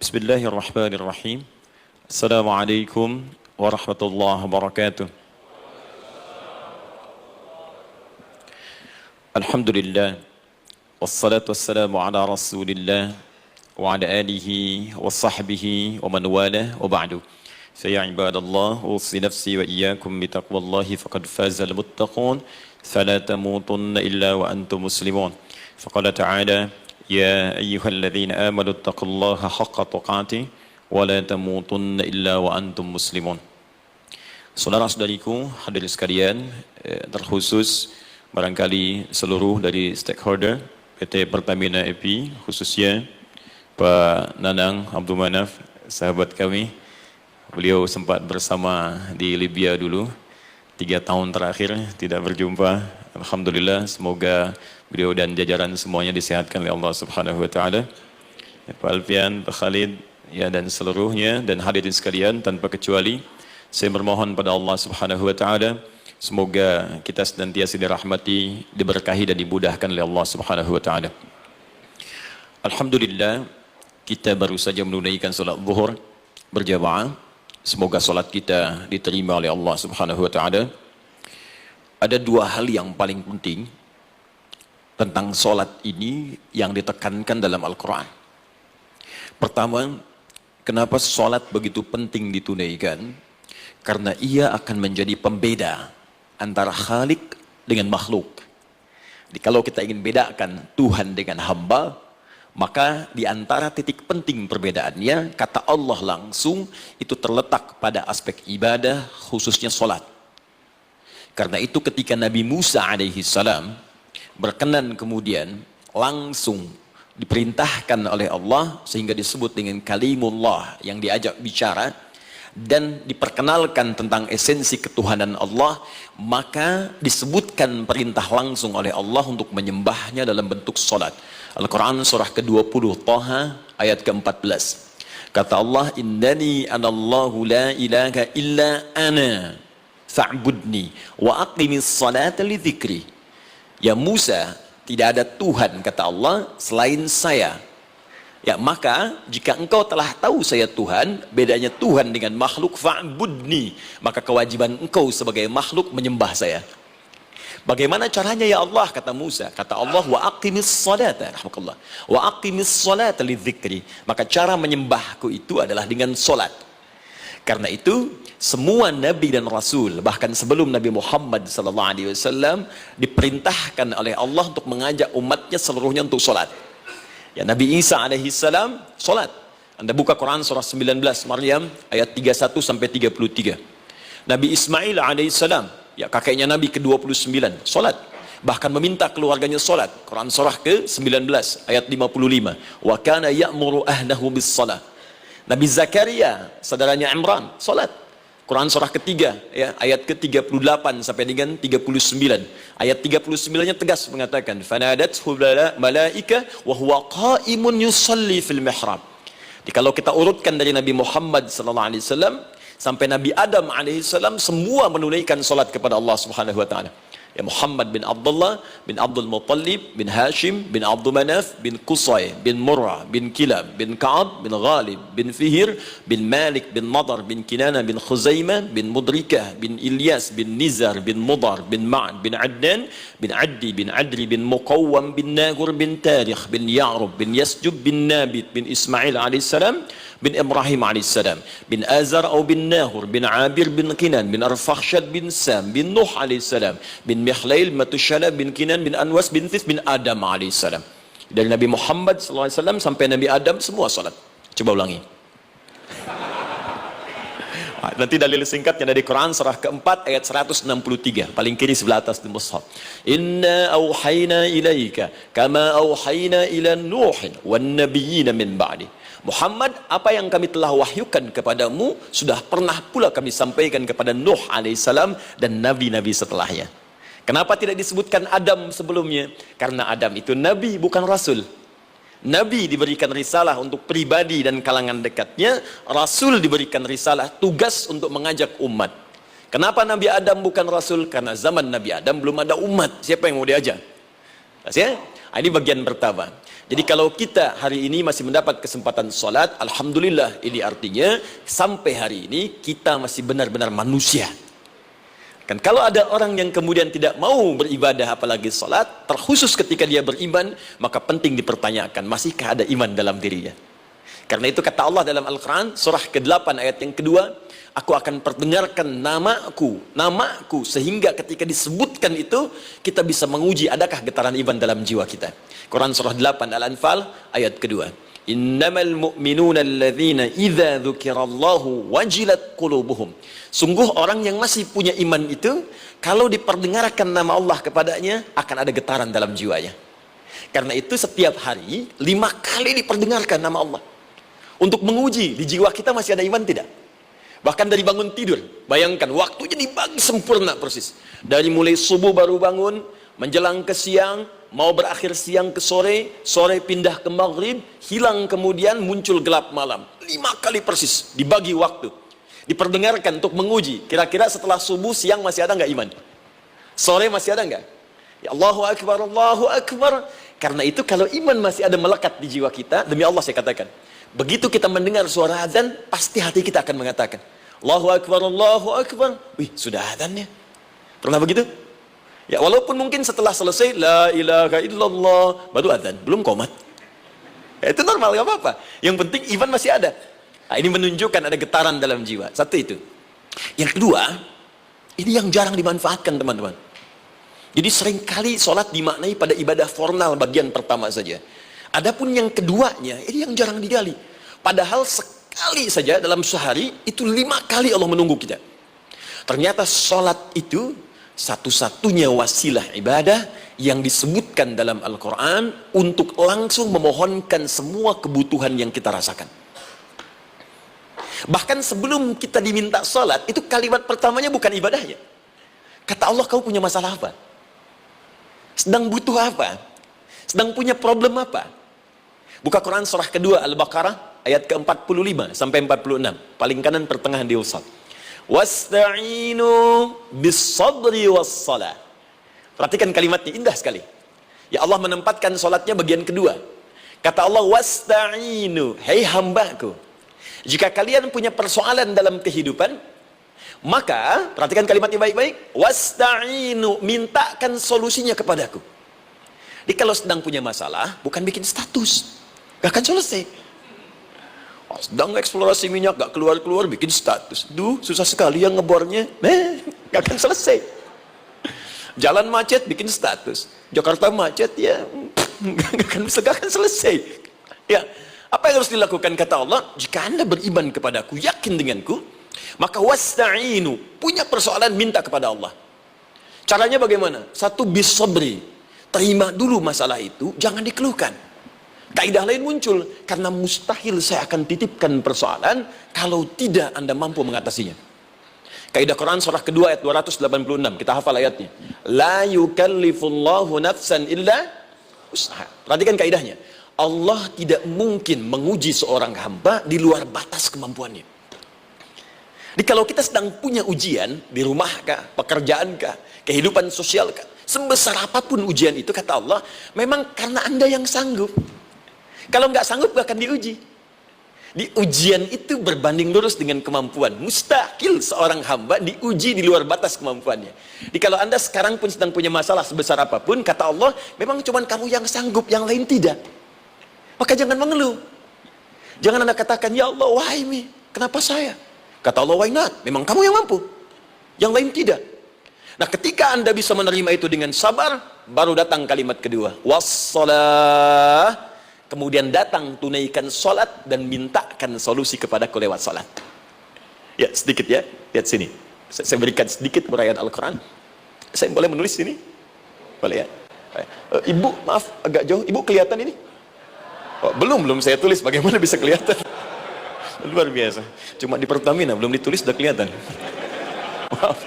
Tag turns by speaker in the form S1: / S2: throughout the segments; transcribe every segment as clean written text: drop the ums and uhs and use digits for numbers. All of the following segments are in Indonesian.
S1: Bismillahirrahmanirrahim. Assalamualaikum warahmatullahi wabarakatuh. Alhamdulillah. Wassalatu wassalamu ala rasulillah wa ala alihi wa sahbihi wa man wala wa ba'du. Saya ibadallah, usi nafsi wa iyyakum bitaqwallahi faqad fazal muttaqun. Fala tamutunna illa wa antum muslimun. Faqala ta'ala, ya ayyuhalladzina amanu taqullaha haqqa tuqatih wa la tamutunna illa wa antum muslimun. Saudara-saudariku hadirin sekalian, terkhusus barangkali seluruh dari stakeholder PT Pertamina EP, khususnya Pak Nanang Abdul Manaf, sahabat kami. Beliau sempat bersama di Libya dulu, 3 tahun terakhir tidak berjumpa. Alhamdulillah, semoga beliau dan jajaran semuanya disehatkan oleh Allah Subhanahu wa taala. Pak Alfian, Pak Khalid, ya, dan seluruhnya dan hadirin sekalian tanpa kecuali, saya bermohon pada Allah Subhanahu wa taala semoga kita senantiasa dirahmati, diberkahi dan dimudahkan oleh Allah Subhanahu wa taala. Alhamdulillah, kita baru saja menunaikan salat zuhur berjamaah. Semoga salat kita diterima oleh Allah Subhanahu wa taala. Ada 2 hal yang paling penting tentang salat ini yang ditekankan dalam Al-Qur'an. Pertama, kenapa salat begitu penting ditunaikan? Karena ia akan menjadi pembeda antara Khalik dengan makhluk. Jadi kalau kita ingin bedakan Tuhan dengan hamba, maka di antara titik penting perbedaannya, kata Allah langsung, itu terletak pada aspek ibadah, khususnya salat. Karena itu ketika Nabi Musa alaihi salam berkenan kemudian langsung diperintahkan oleh Allah sehingga disebut dengan kalimullah yang diajak bicara, dan diperkenalkan tentang esensi ketuhanan Allah, maka disebutkan perintah langsung oleh Allah untuk menyembahnya dalam bentuk salat. Al-Quran surah ke-20 Taha ayat ke-14. Kata Allah, innani anallahu la ilaha illa ana fa'budni wa aqimis salata li dzikri. Ya Musa, tidak ada Tuhan, kata Allah, selain saya. Ya, maka jika engkau telah tahu saya Tuhan, bedanya Tuhan dengan makhluk, fa'budni, maka kewajiban engkau sebagai makhluk menyembah saya. Bagaimana caranya ya Allah, kata Musa? Kata Allah, wa aqimis salata, rahmatullah, wa aqimis salata li dzikri. Maka cara menyembahku itu adalah dengan salat. Karena itu semua nabi dan rasul, bahkan sebelum Nabi Muhammad SAW, diperintahkan oleh Allah untuk mengajak umatnya seluruhnya untuk salat. Ya, Nabi Isa alaihi salam salat. Anda buka Quran surah 19 Maryam ayat 31 sampai 33. Nabi Ismail alaihi salam, ya kakeknya Nabi ke-29, salat. Bahkan meminta keluarganya salat. Quran surah ke-19 ayat 55. Wa kana ya'muru ahlahu bis salah. Nabi Zakaria, saudaranya Imran, salat. Quran surah ketiga, ya, ayat ke-38 sampai dengan 39. Ayat 39-nya tegas mengatakan, fanadathu malaika wa huwa qa'imun yusalli fil mihrab. Jadi kalau kita urutkan dari Nabi Muhammad sallallahu alaihi wasallam sampai Nabi Adam alaihi salam, semua menunaikan salat kepada Allah Subhanahu wa taala. Ya, Muhammad bin Abdullah bin Abdul Muttalib bin Hashim bin Abdul Manaf bin Qusay bin Murrah bin Kilab bin Ka'ab bin Ghalib bin Fihir bin Malik bin Nadar bin Kinana bin Khuzaimah bin Mudrikah bin Ilyas bin Nizar bin Mudar bin Ma'ad bin Adnan bin Addi bin Adri bin Muqawwam bin Nagur bin Tarikh bin Ya'rub bin Yasjub bin Nabit bin Ismail alaihissalam bin Ibrahim alaihissalam bin Azar atau bin Nahur bin Abir bin Kinan bin Arfakhshad bin Sam bin Nuh alaihissalam bin Mihlail Matushala bin Kinan bin Anwas bin Thith bin Adam alaihissalam. Dari Nabi Muhammad SAW sampai Nabi Adam semua salat. Coba ulangi. Nanti dalil singkatnya dari Quran surah keempat ayat 163, paling kiri sebelah atas di mushaf. Inna auhayna ilaika kama auhayna ila Nuhin wan nabiyina min ba'di. Muhammad, apa yang kami telah wahyukan kepadamu sudah pernah pula kami sampaikan kepada Nuh alaihissalam dan nabi-nabi setelahnya. Kenapa tidak disebutkan Adam sebelumnya? Karena Adam itu nabi, bukan rasul. Nabi diberikan risalah untuk pribadi dan kalangan dekatnya, rasul diberikan risalah tugas untuk mengajak umat. Kenapa Nabi Adam bukan rasul? Karena zaman Nabi Adam belum ada umat. Siapa yang mau diajak? Ya? Ini bagian pertama. Jadi kalau kita hari ini masih mendapat kesempatan salat, alhamdulillah, ini artinya sampai hari ini kita masih benar-benar manusia. Kan kalau ada orang yang kemudian tidak mau beribadah apalagi salat, terkhusus ketika dia beriman, maka penting dipertanyakan, masihkah ada iman dalam dirinya? Karena itu kata Allah dalam Al-Quran, surah ke-8 ayat yang kedua, aku akan perdengarkan namaku, sehingga ketika disebutkan itu, kita bisa menguji adakah getaran iman dalam jiwa kita. Quran surah 8 Al-Anfal ayat kedua. Innamal mu'minuna alladzina idza dzukirallahu wajilat qulubuhum. Sungguh orang yang masih punya iman itu, kalau diperdengarkan nama Allah kepadanya, akan ada getaran dalam jiwanya. Karena itu setiap hari 5 kali diperdengarkan nama Allah, untuk menguji di jiwa kita masih ada iman tidak. Bahkan dari bangun tidur, bayangkan waktunya dibagi sempurna persis. Dari mulai subuh baru bangun, menjelang ke siang, mau berakhir siang ke sore, sore pindah ke maghrib, hilang kemudian muncul gelap malam. 5 kali persis dibagi waktu, diperdengarkan untuk menguji. Kira-kira setelah subuh siang masih ada nggak iman? Sore masih ada nggak? Ya Allahu Akbar, Allahu Akbar. Karena itu kalau iman masih ada melekat di jiwa kita, demi Allah saya katakan, begitu kita mendengar suara azan, pasti hati kita akan mengatakan, Allahu Akbar, Allahu Akbar. Wih, sudah azannya. Pernah begitu? Ya, walaupun mungkin setelah selesai, La ilaha illallah, baru azan, belum qomat. Ya, itu normal, gak apa-apa. Yang penting iman masih ada. Nah, ini menunjukkan ada getaran dalam jiwa. Satu itu. Yang kedua, ini yang jarang dimanfaatkan teman-teman. Jadi seringkali sholat dimaknai pada ibadah formal bagian pertama saja. Adapun yang keduanya, ini yang jarang digali. Padahal sekali saja dalam sehari, itu 5 kali Allah menunggu kita. Ternyata sholat itu satu-satunya wasilah ibadah yang disebutkan dalam Al-Quran untuk langsung memohonkan semua kebutuhan yang kita rasakan. Bahkan sebelum kita diminta sholat, itu kalimat pertamanya bukan ibadahnya. Kata Allah, kau punya masalah apa? Sedang butuh apa? Sedang punya problem apa? Buka Quran surah kedua Al-Baqarah ayat ke-45 sampai 46, paling kanan pertengahan di usad. Wasta'inu bis-sabri was-salah. Perhatikan kalimatnya, indah sekali. Ya Allah menempatkan salatnya bagian kedua. Kata Allah, wasta'inu, hei hambaku, jika kalian punya persoalan dalam kehidupan, maka perhatikan kalimatnya baik-baik, wasta'inu, mintakan solusinya kepadaku. Jadi kalau sedang punya masalah, bukan bikin status, gak akan selesai. Sedang eksplorasi minyak, gak keluar-keluar, bikin status. Duh, susah sekali yang ngebornya. Gak akan selesai. Jalan macet, bikin status. Jakarta macet, ya gak akan selesai. Ya, apa yang harus dilakukan? Kata Allah, jika anda beriman kepadaku, yakin denganku, maka wasta'inu, punya persoalan, minta kepada Allah. Caranya bagaimana? Satu, bis-sabri, terima dulu masalah itu, jangan dikeluhkan. Kaidah lain muncul, karena mustahil saya akan titipkan persoalan kalau tidak anda mampu mengatasinya. Kaidah Quran surah kedua ayat 286, kita hafal ayatnya. La yukallifullahu nafsan illa usaha. Perhatikan kaidahnya. Allah tidak mungkin menguji seorang hamba di luar batas kemampuannya. Jadi kalau kita sedang punya ujian di rumah kah, pekerjaan kah, kehidupan sosial kah, sebesar apapun ujian itu, kata Allah, memang karena anda yang sanggup. Kalau nggak sanggup gak akan diuji. Di ujian itu berbanding lurus dengan kemampuan. Mustahil seorang hamba diuji di luar batas kemampuannya. Jadi kalau anda sekarang pun sedang punya masalah sebesar apapun, kata Allah, memang cuma kamu yang sanggup, yang lain tidak. Maka jangan mengeluh. Jangan anda katakan, ya Allah, why me? Kenapa saya? Kata Allah, why not? Memang kamu yang mampu, yang lain tidak. Nah, ketika anda bisa menerima itu dengan sabar, baru datang kalimat kedua, wassalah. Kemudian datang, tunaikan sholat dan mintakan solusi kepadaku lewat sholat. Ya, sedikit ya, lihat sini. Saya berikan sedikit uraian Al-Quran. Saya boleh menulis sini? Boleh ya? Ibu, maaf, agak jauh. Ibu kelihatan ini? Oh, belum saya tulis, bagaimana bisa kelihatan? Luar biasa. Cuma di Pertamina, belum ditulis sudah kelihatan. Maaf,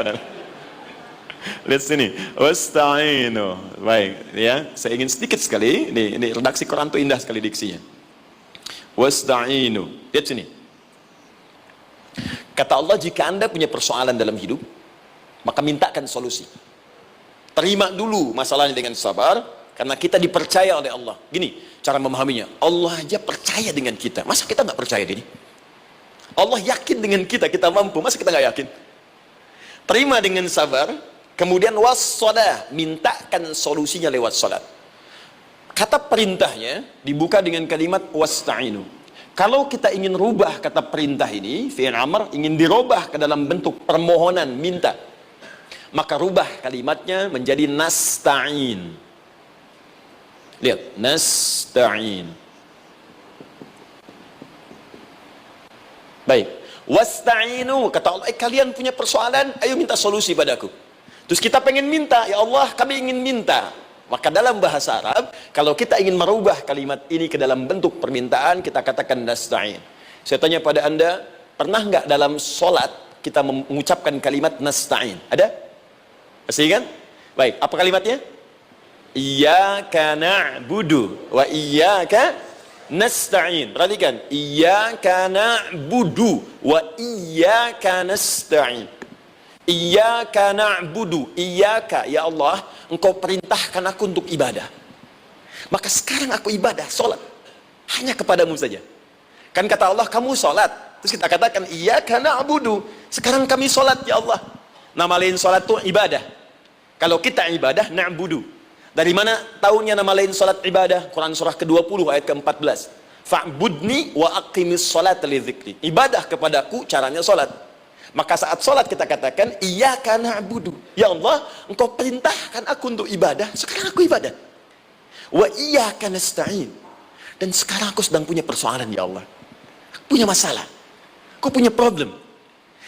S1: lihat sini, wasta'inu. Baik, ya, saya ingin sedikit sekali. Ini redaksi Quran itu indah sekali diksinya. Wasta'inu. Lihat sini. Kata Allah, jika anda punya persoalan dalam hidup, maka mintakan solusi. Terima dulu masalahnya dengan sabar, karena kita dipercaya oleh Allah. Gini, cara memahaminya. Allah aja percaya dengan kita. Masa kita nggak percaya diri? Allah yakin dengan kita, kita mampu. Masa kita nggak yakin? Terima dengan sabar. Kemudian wassalah, mintakan solusinya lewat salat. Kata perintahnya dibuka dengan kalimat wasta'inu. Kalau kita ingin rubah kata perintah ini, fi'il amr, ingin dirubah ke dalam bentuk permohonan, minta, maka rubah kalimatnya menjadi nasta'in. Lihat, nasta'in. Baik, wasta'inu, kata Allah, kalian punya persoalan, ayo minta solusi padaku. Terus kita pengen minta, ya Allah, kami ingin minta. Maka dalam bahasa Arab, kalau kita ingin merubah kalimat ini ke dalam bentuk permintaan, kita katakan nasta'in. Saya tanya pada Anda, pernah nggak dalam solat kita mengucapkan kalimat nasta'in? Ada? Masih kan? Baik, apa kalimatnya? Iyyaka na'budu wa iyyaka nasta'in. Perhatikan, iyyaka na'budu wa iyyaka nasta'in. Iyyaka na'budu, iyyaka, ya Allah, engkau perintahkan aku untuk ibadah. Maka sekarang aku ibadah, sholat, hanya kepadamu saja. Kan kata Allah, kamu sholat. Terus kita katakan, iyyaka na'budu. Sekarang kami sholat, ya Allah. Nama lain sholat itu ibadah. Kalau kita ibadah, na'budu. Dari mana tahunya nama lain salat ibadah? Quran surah ke-20 ayat ke-14. Fa'budni wa aqimis salata li dzikri. Ibadah kepadaku caranya salat. Maka saat salat kita katakan iyyaka na'budu. Ya Allah, engkau perintahkan aku untuk ibadah, sekarang aku ibadah. Wa iyyaka nasta'in. Dan sekarang aku sedang punya persoalan, ya Allah. Aku punya masalah. Aku punya problem.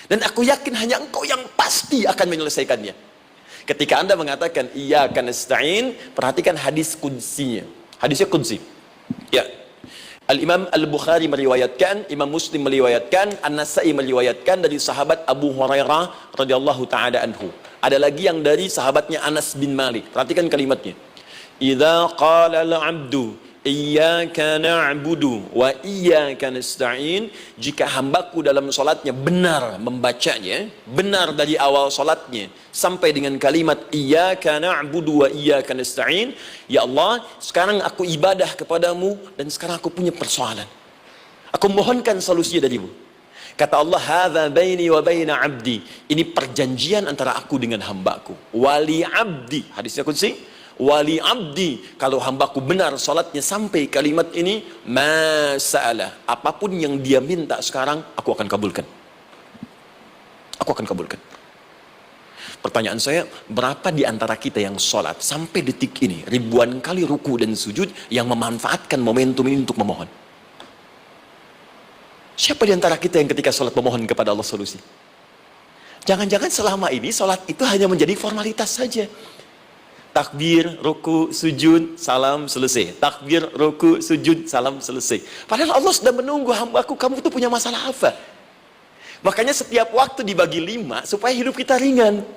S1: Dan aku yakin hanya engkau yang pasti akan menyelesaikannya. Ketika Anda mengatakan iyyaka nasta'in, perhatikan hadis qudsinya. Hadisnya qudsi. Ya. Al-Imam Al-Bukhari meriwayatkan, Imam Muslim meriwayatkan, An-Nasa'i meriwayatkan dari sahabat Abu Hurairah radhiyallahu taala anhu. Ada lagi yang dari sahabatnya Anas bin Malik. Perhatikan kalimatnya. Idza qala al-'abdu iyyaka na'budu wa iyyaka nasta'in, jika hambaku dalam salatnya benar membacanya, benar dari awal salatnya sampai dengan kalimat iyyaka na'budu wa iyyaka nasta'in, ya Allah, sekarang aku ibadah kepadamu dan sekarang aku punya persoalan, aku mohonkan solusinya darimu. Kata Allah, hadza baini wa baina 'abdi, ini perjanjian antara aku dengan hambaku. Wali 'abdi, hadisnya qudsi, wali abdi, kalau hambaku benar salatnya sampai kalimat ini, masalah, apapun yang dia minta sekarang, aku akan kabulkan. Aku akan kabulkan. Pertanyaan saya, berapa di antara kita yang salat sampai detik ini, ribuan kali ruku dan sujud, yang memanfaatkan momentum ini untuk memohon? Siapa di antara kita yang ketika salat memohon kepada Allah solusi? Jangan-jangan selama ini salat itu hanya menjadi formalitas saja. Takbir, ruku, sujud, salam, selesai. Takbir, ruku, sujud, salam, selesai. Padahal Allah sudah menunggu hambaku, kamu tuh punya masalah apa? Makanya setiap waktu dibagi 5 supaya hidup kita ringan.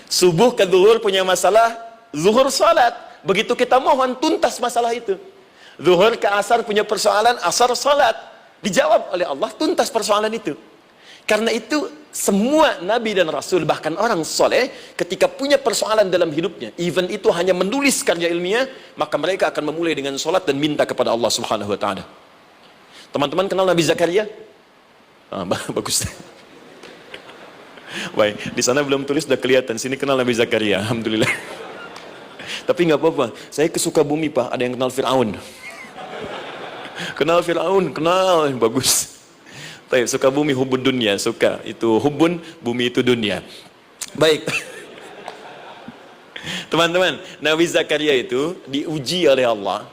S1: Subuh ke zuhur punya masalah, zuhur salat. Begitu kita mohon, tuntas masalah itu. Zuhur ke asar punya persoalan, asar salat. Dijawab oleh Allah, tuntas persoalan itu. Karena itu semua nabi dan rasul, bahkan orang soleh, ketika punya persoalan dalam hidupnya, even itu hanya menulis karya ilmiah, maka mereka akan memulai dengan sholat dan minta kepada Allah Subhanahu Wa Taala. Teman-teman kenal Nabi Zakaria? Bagus. Baik, di sana belum tulis, sudah kelihatan. Sini kenal Nabi Zakaria, alhamdulillah. Tapi nggak apa-apa. Saya ke Sukabumi, Pak. Ada yang kenal Fir'aun? Kenal Fir'aun, kenal, bagus. Baik, suka bumi hubun dunia, suka itu hubun, bumi itu dunia. Baik. Teman-teman, Nabi Zakaria itu diuji oleh Allah.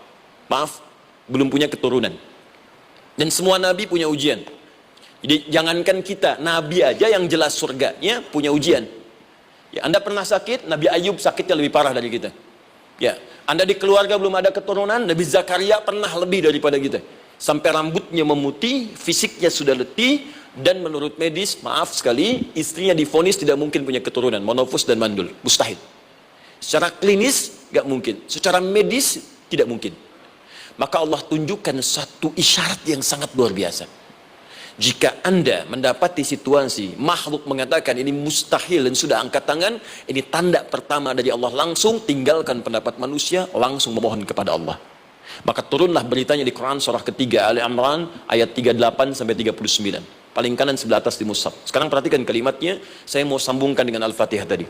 S1: Maaf, belum punya keturunan. Dan semua nabi punya ujian. Jadi jangankan kita, nabi aja yang jelas surganya punya ujian. Ya, Anda pernah sakit, Nabi Ayub sakitnya lebih parah dari kita. Ya, Anda di keluarga belum ada keturunan, Nabi Zakaria pernah lebih daripada kita. Sampai rambutnya memutih, fisiknya sudah letih, dan menurut medis, maaf sekali, istrinya divonis tidak mungkin punya keturunan, monofus dan mandul, mustahil. Secara klinis, gak mungkin. Secara medis, tidak mungkin. Maka Allah tunjukkan satu isyarat yang sangat luar biasa. Jika Anda mendapati situasi, makhluk mengatakan ini mustahil dan sudah angkat tangan, ini tanda pertama dari Allah, langsung tinggalkan pendapat manusia, langsung memohon kepada Allah. Maka turunlah beritanya di Quran surah ketiga Ali Imran ayat 38 sampai 39. Paling kanan sebelah atas di mushaf. Sekarang perhatikan kalimatnya, saya mau sambungkan dengan Al-Fatihah tadi.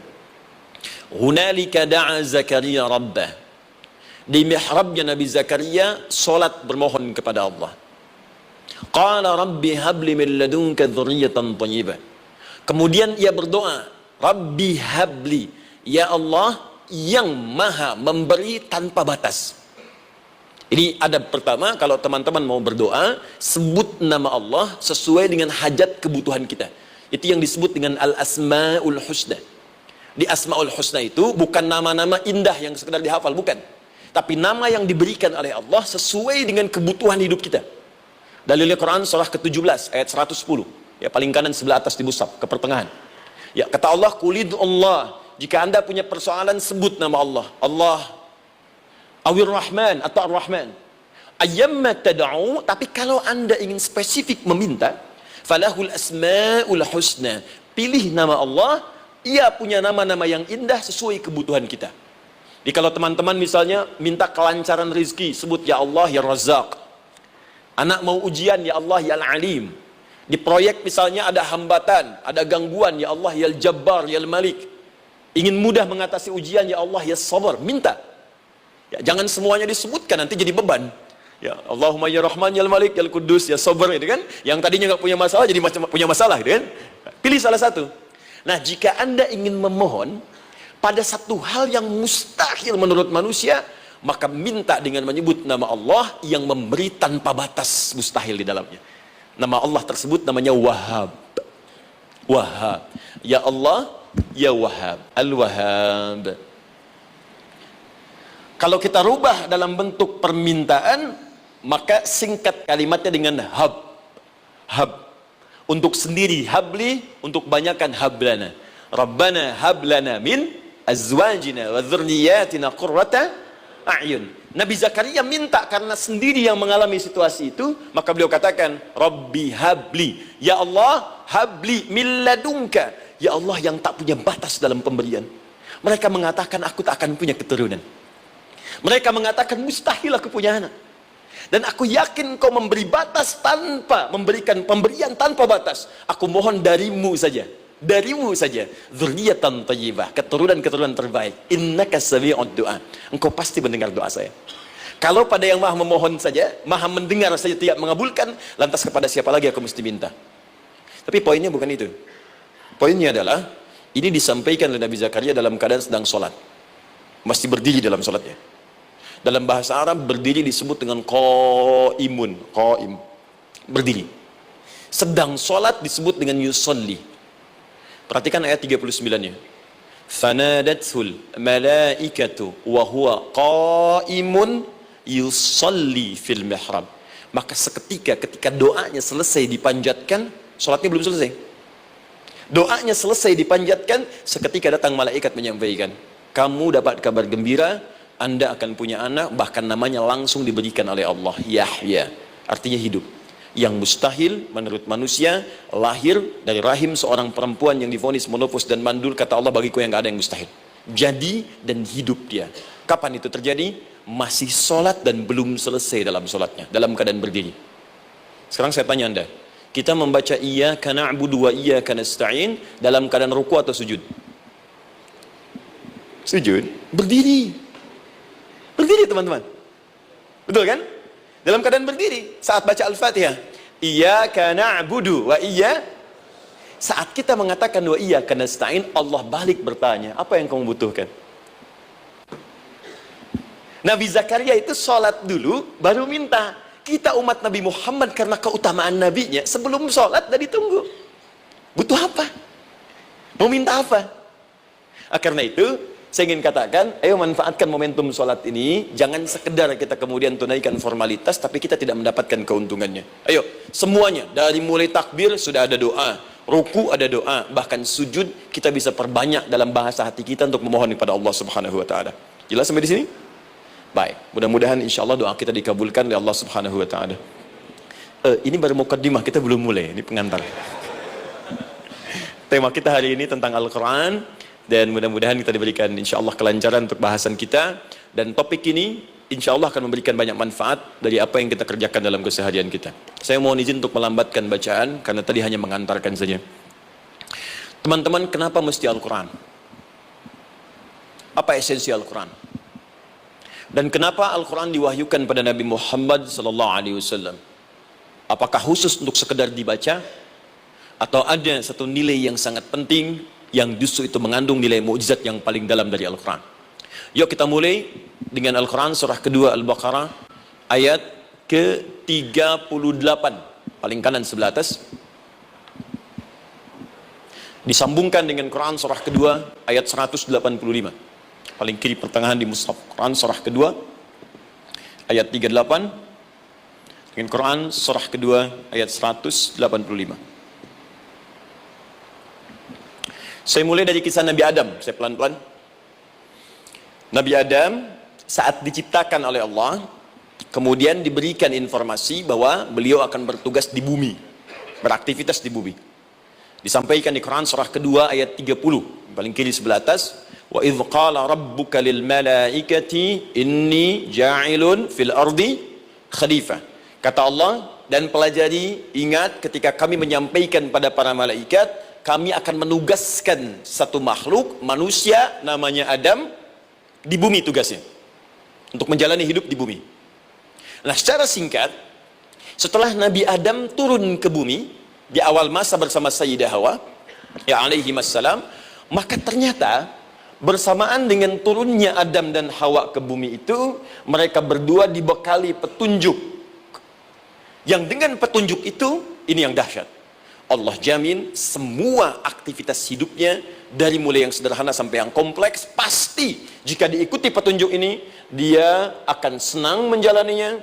S1: Hunalika da'a Zakaria rabbah. Di mihrabnya Nabi Zakaria salat bermohon kepada Allah. Qala rabbi habli min ladunka dzurriyyatan thayyibah. Kemudian ia berdoa, Rabbi habli, ya Allah yang maha memberi tanpa batas. Ini adab pertama, kalau teman-teman mau berdoa, sebut nama Allah sesuai dengan hajat kebutuhan kita. Itu yang disebut dengan Al-Asma'ul Husna. Di Asma'ul Husna itu bukan nama-nama indah yang sekedar dihafal, bukan. Tapi nama yang diberikan oleh Allah sesuai dengan kebutuhan hidup kita. Dalilnya Quran surah ke-17 ayat 110. Ya, paling kanan sebelah atas di mushaf, ke pertengahan. Ya, kata Allah, Qulid Allah. Jika Anda punya persoalan, sebut nama Allah. Allah Awir Rahman atau Ar-Rahman. Ayyamma tad'u, tapi kalau Anda ingin spesifik meminta, falahul asmaul husna. Pilih nama Allah, ia punya nama-nama yang indah sesuai kebutuhan kita. Jadi kalau teman-teman misalnya minta kelancaran rezeki, sebut ya Allah ya Razzaq. Anak mau ujian, ya Allah ya Al-Alim. Di proyek misalnya ada hambatan, ada gangguan, ya Allah ya Al-Jabbar ya Al-Malik. Ingin mudah mengatasi ujian, ya Allah ya Sabar. Minta. Ya, jangan semuanya disebutkan, nanti jadi beban. Ya, Allahumma ya Rahman ya Malik ya Kudus ya Sabar, gitu kan? Yang tadinya nggak punya masalah jadi punya masalah, gitu kan? Pilih salah satu. Nah, jika Anda ingin memohon pada satu hal yang mustahil menurut manusia, maka minta dengan menyebut nama Allah yang memberi tanpa batas, mustahil di dalamnya. Nama Allah tersebut namanya Wahhab. Wahhab. Ya Allah, ya Wahhab. Al-Wahhab. Kalau kita rubah dalam bentuk permintaan, maka singkat kalimatnya dengan hab. Hab. Untuk sendiri habli, untuk banyakkan hablana. Rabbana hablana min azwajina wa dzurriyyatina qurrata a'yun. Nabi Zakaria minta karena sendiri yang mengalami situasi itu, maka beliau katakan, Rabbi habli. Ya Allah, habli min ladunka. Ya Allah yang tak punya batas dalam pemberian. Mereka mengatakan aku tak akan punya keturunan. Mereka mengatakan mustahil aku punya anak. Dan aku yakin kau memberi batas tanpa memberikan pemberian tanpa batas. Aku mohon darimu saja. Darimu saja. Dzurriyyatan thayyibah, keturunan-keturunan terbaik. Innaka sami'ud du'a. Engkau pasti mendengar doa saya. Kalau pada yang maha memohon saja, maha mendengar saja tidak mengabulkan, lantas kepada siapa lagi aku mesti minta? Tapi poinnya bukan itu. Poinnya adalah ini disampaikan oleh Nabi Zakaria dalam keadaan sedang sholat. Masih berdiri dalam sholatnya. Dalam bahasa Arab berdiri disebut dengan qaimun, qaim, berdiri. Sedang sholat disebut dengan yusalli. Perhatikan ayat 39-nya. Fanadatul malaikatu wa huwa qaimun yusalli fil mihrab. Maka seketika ketika doanya selesai dipanjatkan, sholatnya belum selesai. Doanya selesai dipanjatkan, seketika datang malaikat menyampaikan, kamu dapat kabar gembira, Anda akan punya anak, bahkan namanya langsung diberikan oleh Allah, Yahya, artinya hidup. Yang mustahil menurut manusia, lahir dari rahim seorang perempuan yang divonis menopause dan mandul, kata Allah, bagiku yang gak ada yang mustahil. Jadi dan hidup dia. Kapan itu terjadi? Masih sholat dan belum selesai dalam sholatnya, dalam keadaan berdiri. Sekarang saya tanya Anda, kita membaca iyyaka na'budu wa iyyaka nasta'in dalam keadaan ruku atau sujud? Sujud, berdiri. Berdiri teman-teman. Betul kan? Dalam keadaan berdiri saat baca Al-Fatihah. Iyyaka na'budu wa iyyaka. Saat kita mengatakan wa iyyaka nasta'in, Allah balik bertanya, apa yang kamu butuhkan? Nabi Zakaria itu sholat dulu baru minta. Kita umat Nabi Muhammad karena keutamaan nabinya, sebelum sholat dah ditunggu. Butuh apa? Mau minta apa? Karena itu saya ingin katakan, ayo manfaatkan momentum sholat ini. Jangan sekedar kita kemudian tunaikan formalitas, tapi kita tidak mendapatkan keuntungannya. Ayo, semuanya, dari mulai takbir sudah ada doa, ruku ada doa, bahkan sujud kita bisa perbanyak dalam bahasa hati kita untuk memohon kepada Allah Subhanahu Wa Taala. Jelas sampai di sini? Baik, mudah-mudahan insya Allah doa kita dikabulkan oleh Allah Subhanahu Wa Taala. Ini baru mukaddimah, kita belum mulai, ini pengantar. Tema kita hari ini tentang Al-Quran. Dan mudah-mudahan kita diberikan insya Allah kelancaran untuk bahasan kita. Dan topik ini insya Allah akan memberikan banyak manfaat dari apa yang kita kerjakan dalam keseharian kita. Saya mohon izin untuk melambatkan bacaan, karena tadi hanya mengantarkan saja. Teman-teman, kenapa mesti Al-Quran? Apa esensi Al-Quran? Dan kenapa Al-Quran diwahyukan pada Nabi Muhammad SAW? Apakah khusus untuk sekedar dibaca? Atau ada satu nilai yang sangat penting, yang justru itu mengandung nilai mukjizat yang paling dalam dari Al-Quran? Yuk kita mulai dengan Al-Quran surah kedua Al-Baqarah ayat ke-38, paling kanan sebelah atas. Disambungkan dengan Quran surah kedua ayat 185, paling kiri pertengahan di mushaf. Quran surah kedua ayat 38 dengan Quran surah kedua ayat 185. Saya mulai dari kisah Nabi Adam. Saya pelan-pelan. Nabi Adam saat diciptakan oleh Allah, kemudian diberikan informasi bahwa beliau akan bertugas di bumi, beraktivitas di bumi. Disampaikan di Quran surah kedua ayat 30, paling kiri sebelah atas. Wa idh qala rabbuka lil malaikati inni ja'ilun fil ardi khalifah. Kata Allah, dan pelajari, ingat ketika kami menyampaikan pada para malaikat, kami akan menugaskan satu makhluk manusia namanya Adam di bumi, tugasnya untuk menjalani hidup di bumi. Nah, secara singkat, setelah Nabi Adam turun ke bumi di awal masa bersama Sayyidah Hawa ya alaihi wassalam, maka ternyata bersamaan dengan turunnya Adam dan Hawa ke bumi itu, mereka berdua dibekali petunjuk, yang dengan petunjuk itu, ini yang dahsyat, Allah jamin semua aktivitas hidupnya, dari mulai yang sederhana sampai yang kompleks, pasti jika diikuti petunjuk ini, dia akan senang menjalaninya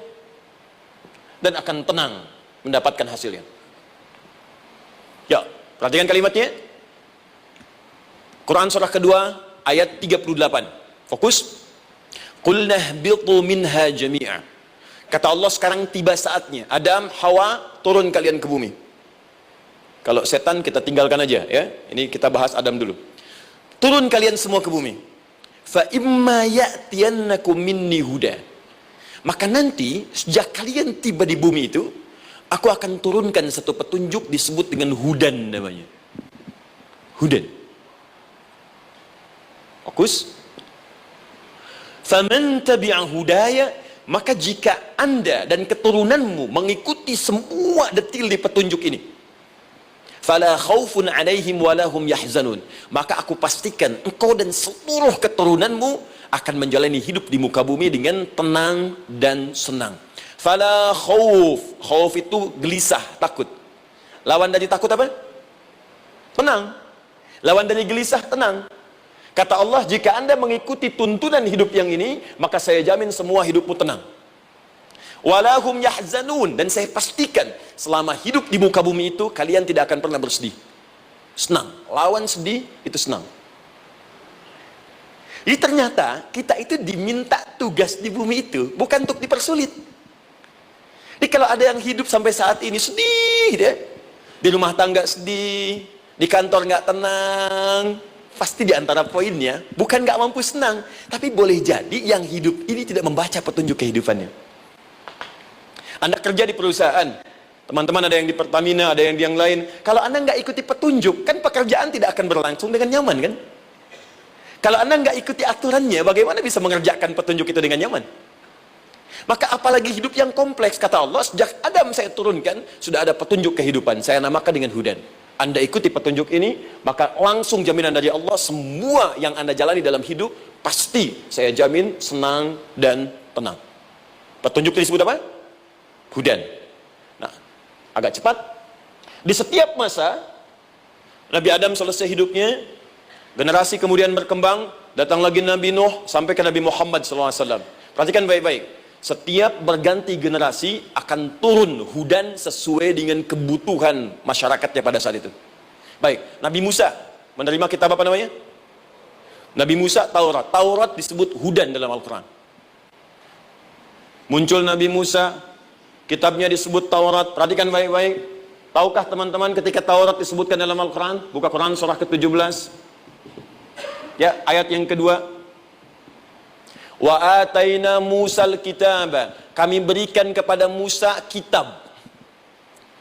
S1: dan akan tenang mendapatkan hasilnya. Ya, perhatikan kalimatnya. Quran surah kedua ayat 38. Fokus. Qul nahbitu minha jami'a. Kata Allah, sekarang tiba saatnya. Adam, Hawa, turun kalian ke bumi. Kalau setan kita tinggalkan aja ya. Ini kita bahas Adam dulu. Turun kalian semua ke bumi. Fa imma ya'tiyannakum minni huda. Maka nanti sejak kalian tiba di bumi itu, aku akan turunkan satu petunjuk disebut dengan hudan namanya. Hudan. Fokus. Faman tabi'a hudaya, maka jika Anda dan keturunanmu mengikuti semua detil di petunjuk ini, fala khaufun alaihim walahum yahzanun, maka aku pastikan engkau dan seluruh keturunanmu akan menjalani hidup di muka bumi dengan tenang dan senang. Fala khauf, khauf itu gelisah, takut. Lawan dari takut apa? Tenang. Lawan dari gelisah, tenang. Kata Allah, jika Anda mengikuti tuntunan hidup yang ini, maka saya jamin semua hidupmu tenang. Walahum yahzanun, dan saya pastikan selama hidup di muka bumi itu kalian tidak akan pernah bersedih. Senang, lawan sedih itu senang. Jadi ternyata kita itu diminta tugas di bumi itu bukan untuk dipersulit. Jadi kalau ada yang hidup sampai saat ini sedih deh, di rumah tangga sedih, di kantor nggak tenang, pasti di antara poinnya bukan nggak mampu senang, tapi boleh jadi yang hidup ini tidak membaca petunjuk kehidupannya. Anda kerja di perusahaan, teman-teman ada yang di Pertamina, ada yang di yang lain. Kalau Anda nggak ikuti petunjuk, kan pekerjaan tidak akan berlangsung dengan nyaman, kan? Kalau Anda nggak ikuti aturannya, bagaimana bisa mengerjakan petunjuk itu dengan nyaman? Maka apalagi hidup yang kompleks, kata Allah, sejak Adam saya turunkan, sudah ada petunjuk kehidupan, saya namakan dengan hudan. Anda ikuti petunjuk ini, maka langsung jaminan dari Allah, semua yang Anda jalani dalam hidup, pasti saya jamin senang dan tenang. Petunjuk ini disebut apa? Hudan. Nah, agak cepat. Di setiap masa Nabi Adam selesai hidupnya, generasi kemudian berkembang, datang lagi Nabi Nuh sampai ke Nabi Muhammad SAW. Perhatikan baik-baik. Setiap berganti generasi akan turun hudan sesuai dengan kebutuhan masyarakatnya pada saat itu. Baik, Nabi Musa menerima kitab apa namanya? Nabi Musa Taurat. Taurat disebut hudan dalam Al-Quran. Muncul Nabi Musa, kitabnya disebut Taurat. Perhatikan baik-baik. Tahukah teman-teman ketika Taurat disebutkan dalam Al-Quran? Buka Quran surah ke-17. Ya, ayat yang kedua. Wa ataina Musal kitaba. Kami berikan kepada Musa kitab.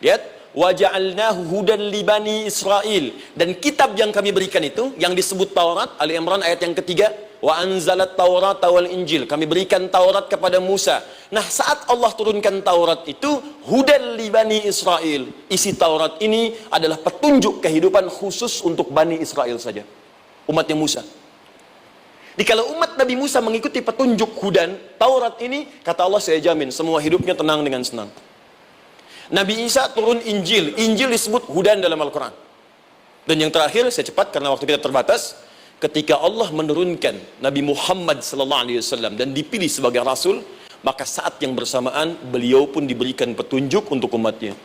S1: Lihat. Wa ja'alnahu hudan li bani Israil. Dan kitab yang kami berikan itu, yang disebut Taurat, Ali Imran ayat yang ketiga. Wa anzalat Taurat wal Injil. Kami berikan Taurat kepada Musa. Nah, saat Allah turunkan Taurat itu, hudan li bani Israil. Isi Taurat ini adalah petunjuk kehidupan khusus untuk Bani Israel saja. Umatnya Musa. Jadi kalau umat Nabi Musa mengikuti petunjuk hudan, Taurat ini, kata Allah, saya jamin semua hidupnya tenang dengan senang. Nabi Isa turun Injil. Injil disebut hudan dalam Al-Quran. Dan yang terakhir, saya cepat karena waktu kita terbatas, ketika Allah menurunkan Nabi Muhammad SAW dan dipilih sebagai Rasul, maka saat yang bersamaan beliau pun diberikan petunjuk untuk umatnya.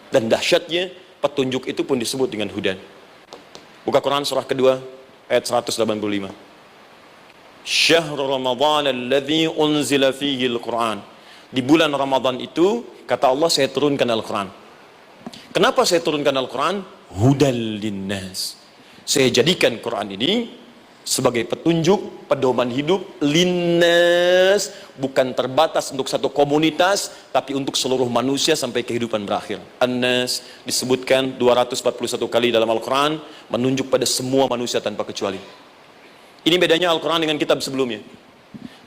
S1: Dan dahsyatnya, petunjuk itu pun disebut dengan hudan. Buka Quran surah kedua ayat 185. Syahrul Ramadan alladzi unzila fihi al-Quran. Di bulan Ramadan itu, kata Allah, saya turunkan Al-Quran. Kenapa saya turunkan Al-Quran? Hudal linnas. Saya jadikan Quran ini sebagai petunjuk, pedoman hidup linnas, bukan terbatas untuk satu komunitas, tapi untuk seluruh manusia sampai kehidupan berakhir. An-Nas disebutkan 241 kali dalam Al-Quran, menunjuk pada semua manusia tanpa kecuali. Ini bedanya Al-Quran dengan kitab sebelumnya.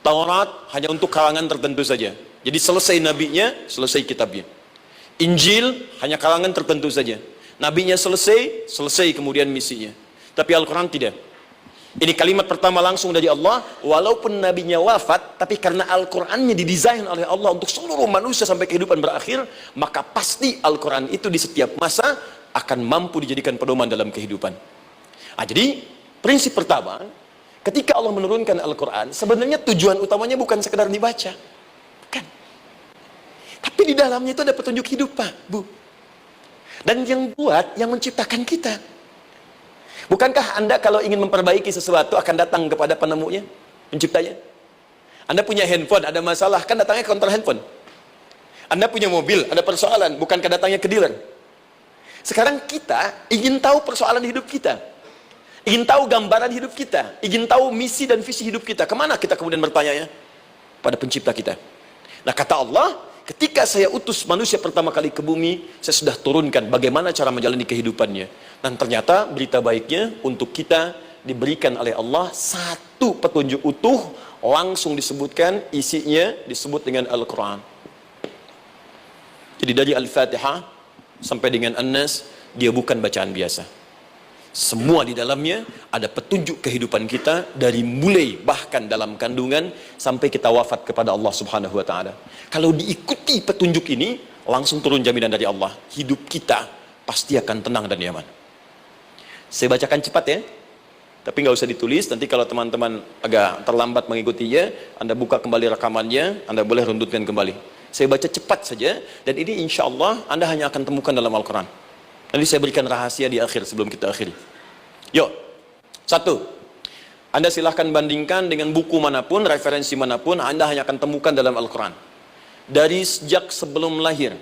S1: Taurat hanya untuk kalangan tertentu saja. Jadi selesai nabinya, selesai kitabnya. Injil hanya kalangan tertentu saja. Nabinya selesai, selesai kemudian misinya. Tapi Al-Quran tidak. Ini kalimat pertama langsung dari Allah. Walaupun nabinya wafat, tapi karena Al-Qurannya didesain oleh Allah untuk seluruh manusia sampai kehidupan berakhir, maka pasti Al-Quran itu di setiap masa akan mampu dijadikan pedoman dalam kehidupan. Nah, jadi prinsip pertama, ketika Allah menurunkan Al-Quran, sebenarnya tujuan utamanya bukan sekedar dibaca. Bukan. Tapi di dalamnya itu ada petunjuk hidup, Pak, Bu. Dan yang buat, yang menciptakan kita. Bukankah Anda kalau ingin memperbaiki sesuatu akan datang kepada penemunya, penciptanya? Anda punya handphone, ada masalah, kan datangnya ke counter handphone. Anda punya mobil, ada persoalan, bukankah datangnya ke dealer? Sekarang kita ingin tahu persoalan hidup kita. Ingin tahu gambaran hidup kita, ingin tahu misi dan visi hidup kita. Kemana kita kemudian bertanya? Pada pencipta kita. Nah, kata Allah, ketika saya utus manusia pertama kali ke bumi, saya sudah turunkan bagaimana cara menjalani kehidupannya. Dan ternyata berita baiknya untuk kita diberikan oleh Allah satu petunjuk utuh, langsung disebutkan, isinya disebut dengan Al-Quran. Jadi dari Al-Fatihah sampai dengan An-Nas, dia bukan bacaan biasa. Semua di dalamnya ada petunjuk kehidupan kita dari mulai bahkan dalam kandungan sampai kita wafat kepada Allah Subhanahu wa taala. Kalau diikuti petunjuk ini, langsung turun jaminan dari Allah, hidup kita pasti akan tenang dan nyaman. Saya bacakan cepat ya. Tapi nggak usah ditulis, nanti kalau teman-teman agak terlambat mengikutinya, Anda buka kembali rekamannya, Anda boleh rundutkan kembali. Saya baca cepat saja, dan ini insya Allah Anda hanya akan temukan dalam Al-Quran. Nanti saya berikan rahasia di akhir sebelum kita akhiri. Yuk, satu, Anda silahkan bandingkan dengan buku manapun, referensi manapun, Anda hanya akan temukan dalam Al-Quran. Dari sejak sebelum lahir,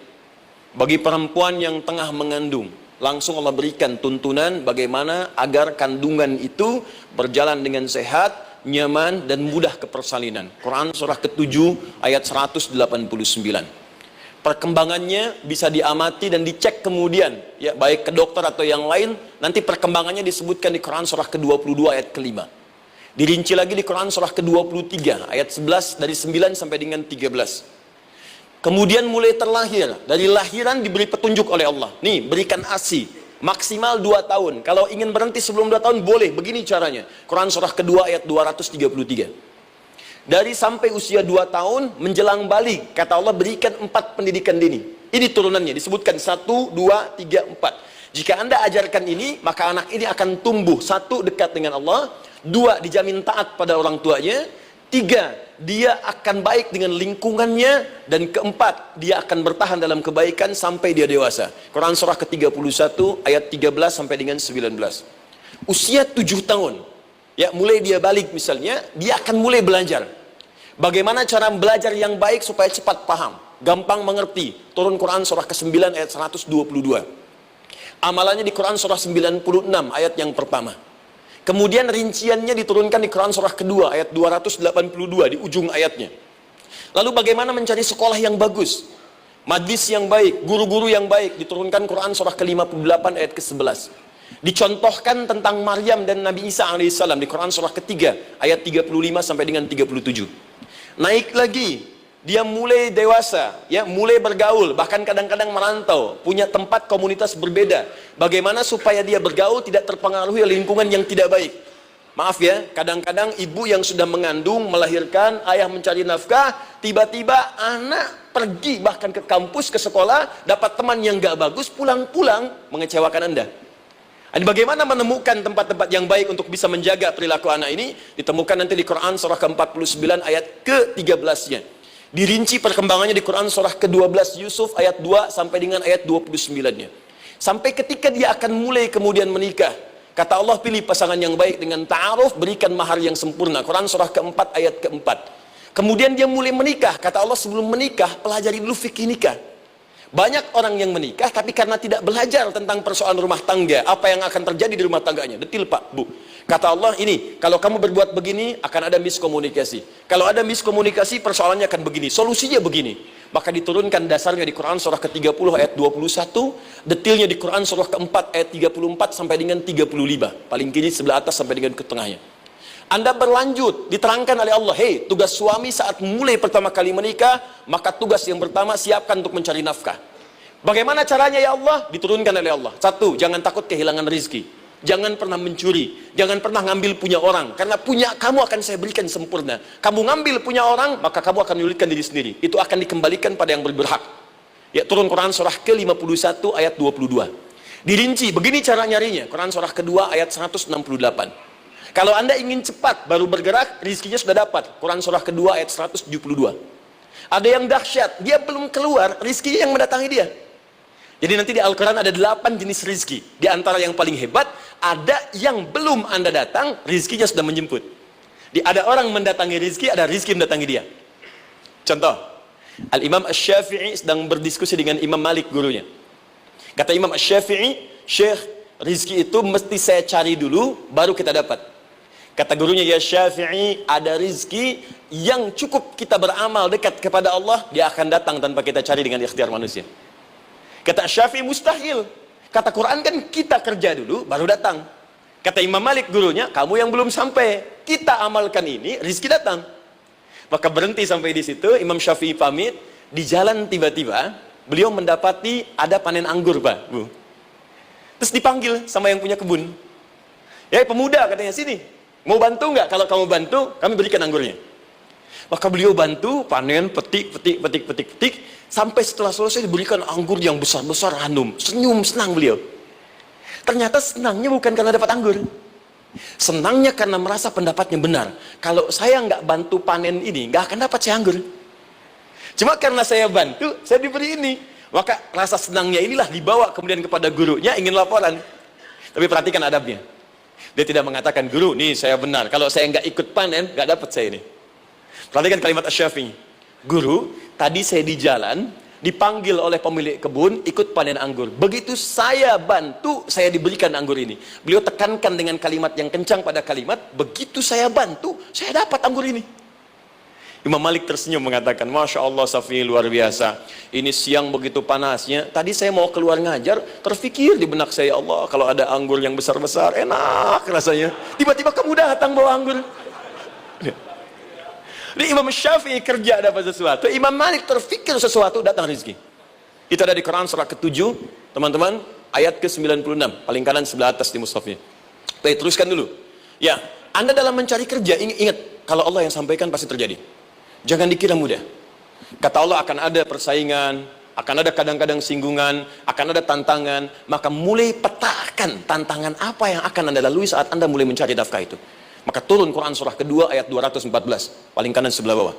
S1: bagi perempuan yang tengah mengandung, langsung Allah berikan tuntunan bagaimana agar kandungan itu berjalan dengan sehat, nyaman, dan mudah ke persalinan. Quran surah ke-7 ayat 189. Perkembangannya bisa diamati dan dicek kemudian, ya, baik ke dokter atau yang lain. Nanti perkembangannya disebutkan di Quran surah ke-22 ayat ke-5. Dirinci lagi di Quran surah ke-23 ayat 11 dari 9 sampai dengan 13. Kemudian mulai terlahir, dari lahiran diberi petunjuk oleh Allah. Nih, berikan ASI maksimal 2 tahun. Kalau ingin berhenti sebelum 2 tahun boleh, begini caranya. Quran surah ke-2 ayat 233. Dari sampai usia 2 tahun menjelang balik, kata Allah berikan 4 pendidikan dini. Ini turunannya, disebutkan 1, 2, 3, 4. Jika Anda ajarkan ini, maka anak ini akan tumbuh. 1, dekat dengan Allah. 2, dijamin taat pada orang tuanya. 3, dia akan baik dengan lingkungannya. Dan 4, dia akan bertahan dalam kebaikan sampai dia dewasa. Quran surah ke-31 ayat 13 sampai dengan 19. Usia 7 tahun, ya, mulai dia balik misalnya, dia akan mulai belajar. Bagaimana cara belajar yang baik supaya cepat paham, gampang mengerti. Turun Quran surah ke-9 ayat 122. Amalannya di Quran surah 96 ayat yang pertama. Kemudian rinciannya diturunkan di Quran surah kedua ayat 282 di ujung ayatnya. Lalu bagaimana mencari sekolah yang bagus, majlis yang baik, guru-guru yang baik, diturunkan Quran surah ke-58 ayat ke-11. Dicontohkan tentang Maryam dan Nabi Isa alaihissalam di Quran surah ketiga ayat 35 sampai dengan 37. Naik lagi, dia mulai dewasa, ya, mulai bergaul, bahkan kadang-kadang merantau, punya tempat komunitas berbeda. Bagaimana supaya dia bergaul tidak terpengaruhi oleh lingkungan yang tidak baik. Maaf ya, kadang-kadang ibu yang sudah mengandung, melahirkan, ayah mencari nafkah, tiba-tiba anak pergi bahkan ke kampus, ke sekolah, dapat teman yang gak bagus, pulang-pulang mengecewakan Anda. Dan bagaimana menemukan tempat-tempat yang baik untuk bisa menjaga perilaku anak ini? Ditemukan nanti di Quran surah ke-49 ayat ke-13-nya. Dirinci perkembangannya di Quran surah ke-12 Yusuf ayat 2 sampai dengan ayat 29-nya. Sampai ketika dia akan mulai kemudian menikah, kata Allah, pilih pasangan yang baik dengan ta'aruf, berikan mahar yang sempurna. Quran surah ke-4 ayat ke-4. Kemudian dia mulai menikah, kata Allah, sebelum menikah pelajari dulu fikih nikah. Banyak orang yang menikah tapi karena tidak belajar tentang persoalan rumah tangga, apa yang akan terjadi di rumah tangganya. Detil Pak, Bu. Kata Allah, ini kalau kamu berbuat begini akan ada miskomunikasi. Kalau ada miskomunikasi persoalannya akan begini, solusinya begini. Maka diturunkan dasarnya di Quran surah ke-30 ayat 21, detilnya di Quran surah ke-4 ayat 34 sampai dengan 35. Paling kiri sebelah atas sampai dengan ke tengahnya. Anda berlanjut, diterangkan oleh Allah, hei, tugas suami saat mulai pertama kali menikah, maka tugas yang pertama siapkan untuk mencari nafkah. Bagaimana caranya ya Allah? Diturunkan oleh Allah. Satu, jangan takut kehilangan rizki. Jangan pernah mencuri, jangan pernah ngambil punya orang, karena punya kamu akan saya berikan sempurna. Kamu ngambil punya orang, maka kamu akan menyulitkan diri sendiri. Itu akan dikembalikan pada yang berhak. Ya, turun Quran surah ke-51 ayat 22. Dirinci, begini cara nyarinya. Quran surah kedua ayat 168. Kalau Anda ingin cepat baru bergerak, rizkinya sudah dapat. Quran surah kedua ayat 172. Ada yang dahsyat, dia belum keluar, rizkinya yang mendatangi dia. Jadi nanti di Al-Quran ada 8 jenis rizki. Di antara yang paling hebat, ada yang belum Anda datang, rizkinya sudah menjemput. Ada orang mendatangi rizki, ada rizki mendatangi dia. Contoh, Al-Imam Asy-Syafi'i sedang berdiskusi dengan Imam Malik, gurunya. Kata Imam Asy-Syafi'i, Syekh, rizki itu mesti saya cari dulu, baru kita dapat. Kata gurunya, ya Syafi'i, ada rizki yang cukup kita beramal dekat kepada Allah, dia akan datang tanpa kita cari dengan ikhtiar manusia. Kata Syafi'i, mustahil. Kata Quran kan kita kerja dulu baru datang. Kata Imam Malik gurunya, kamu yang belum sampai, kita amalkan ini, rizki datang. Maka berhenti sampai di situ. Imam Syafi'i pamit. Di jalan tiba-tiba beliau mendapati ada panen anggur, Pak, Bu. Terus dipanggil sama yang punya kebun. Ya pemuda, katanya, sini, mau bantu nggak? Kalau kamu bantu, kami berikan anggurnya. Maka beliau bantu, panen, petik. Sampai setelah selesai diberikan anggur yang besar-besar, hanum. Senyum, senang beliau. Ternyata senangnya bukan karena dapat anggur. Senangnya karena merasa pendapatnya benar. Kalau saya nggak bantu panen ini, nggak akan dapat saya anggur. Cuma karena saya bantu, saya diberi ini. Maka rasa senangnya inilah dibawa kemudian kepada gurunya, ingin laporan. Tapi perhatikan adabnya. Dia tidak mengatakan, guru, nih saya benar. Kalau saya nggak ikut panen, nggak dapat saya ini. Perhatikan kalimat Asy-Syafi'i. Guru, tadi saya di jalan, dipanggil oleh pemilik kebun, ikut panen anggur. Begitu saya bantu, saya diberikan anggur ini. Beliau tekankan dengan kalimat yang kencang pada kalimat, begitu saya bantu, saya dapat anggur ini. Imam Malik tersenyum mengatakan, Masya Allah Syafi'i, luar biasa. Ini siang begitu panasnya, tadi saya mau keluar ngajar, terfikir di benak saya, Allah, kalau ada anggur yang besar-besar, enak rasanya. Tiba-tiba kamu datang bawa anggur. Jadi Imam Syafi'i kerja dapat sesuatu, Imam Malik terfikir sesuatu, datang rezeki. Itu ada di Quran surah ke-7, teman-teman, ayat ke-96, paling kanan sebelah atas di mushafnya. Baik, teruskan dulu. Ya, Anda dalam mencari kerja, ingat, kalau Allah yang sampaikan pasti terjadi. Jangan dikira mudah. Kata Allah akan ada persaingan, akan ada kadang-kadang singgungan, akan ada tantangan, maka mulai petakan tantangan apa yang akan Anda lalui saat Anda mulai mencari nafkah itu. Maka turun Quran surah kedua ayat 214, paling kanan sebelah bawah.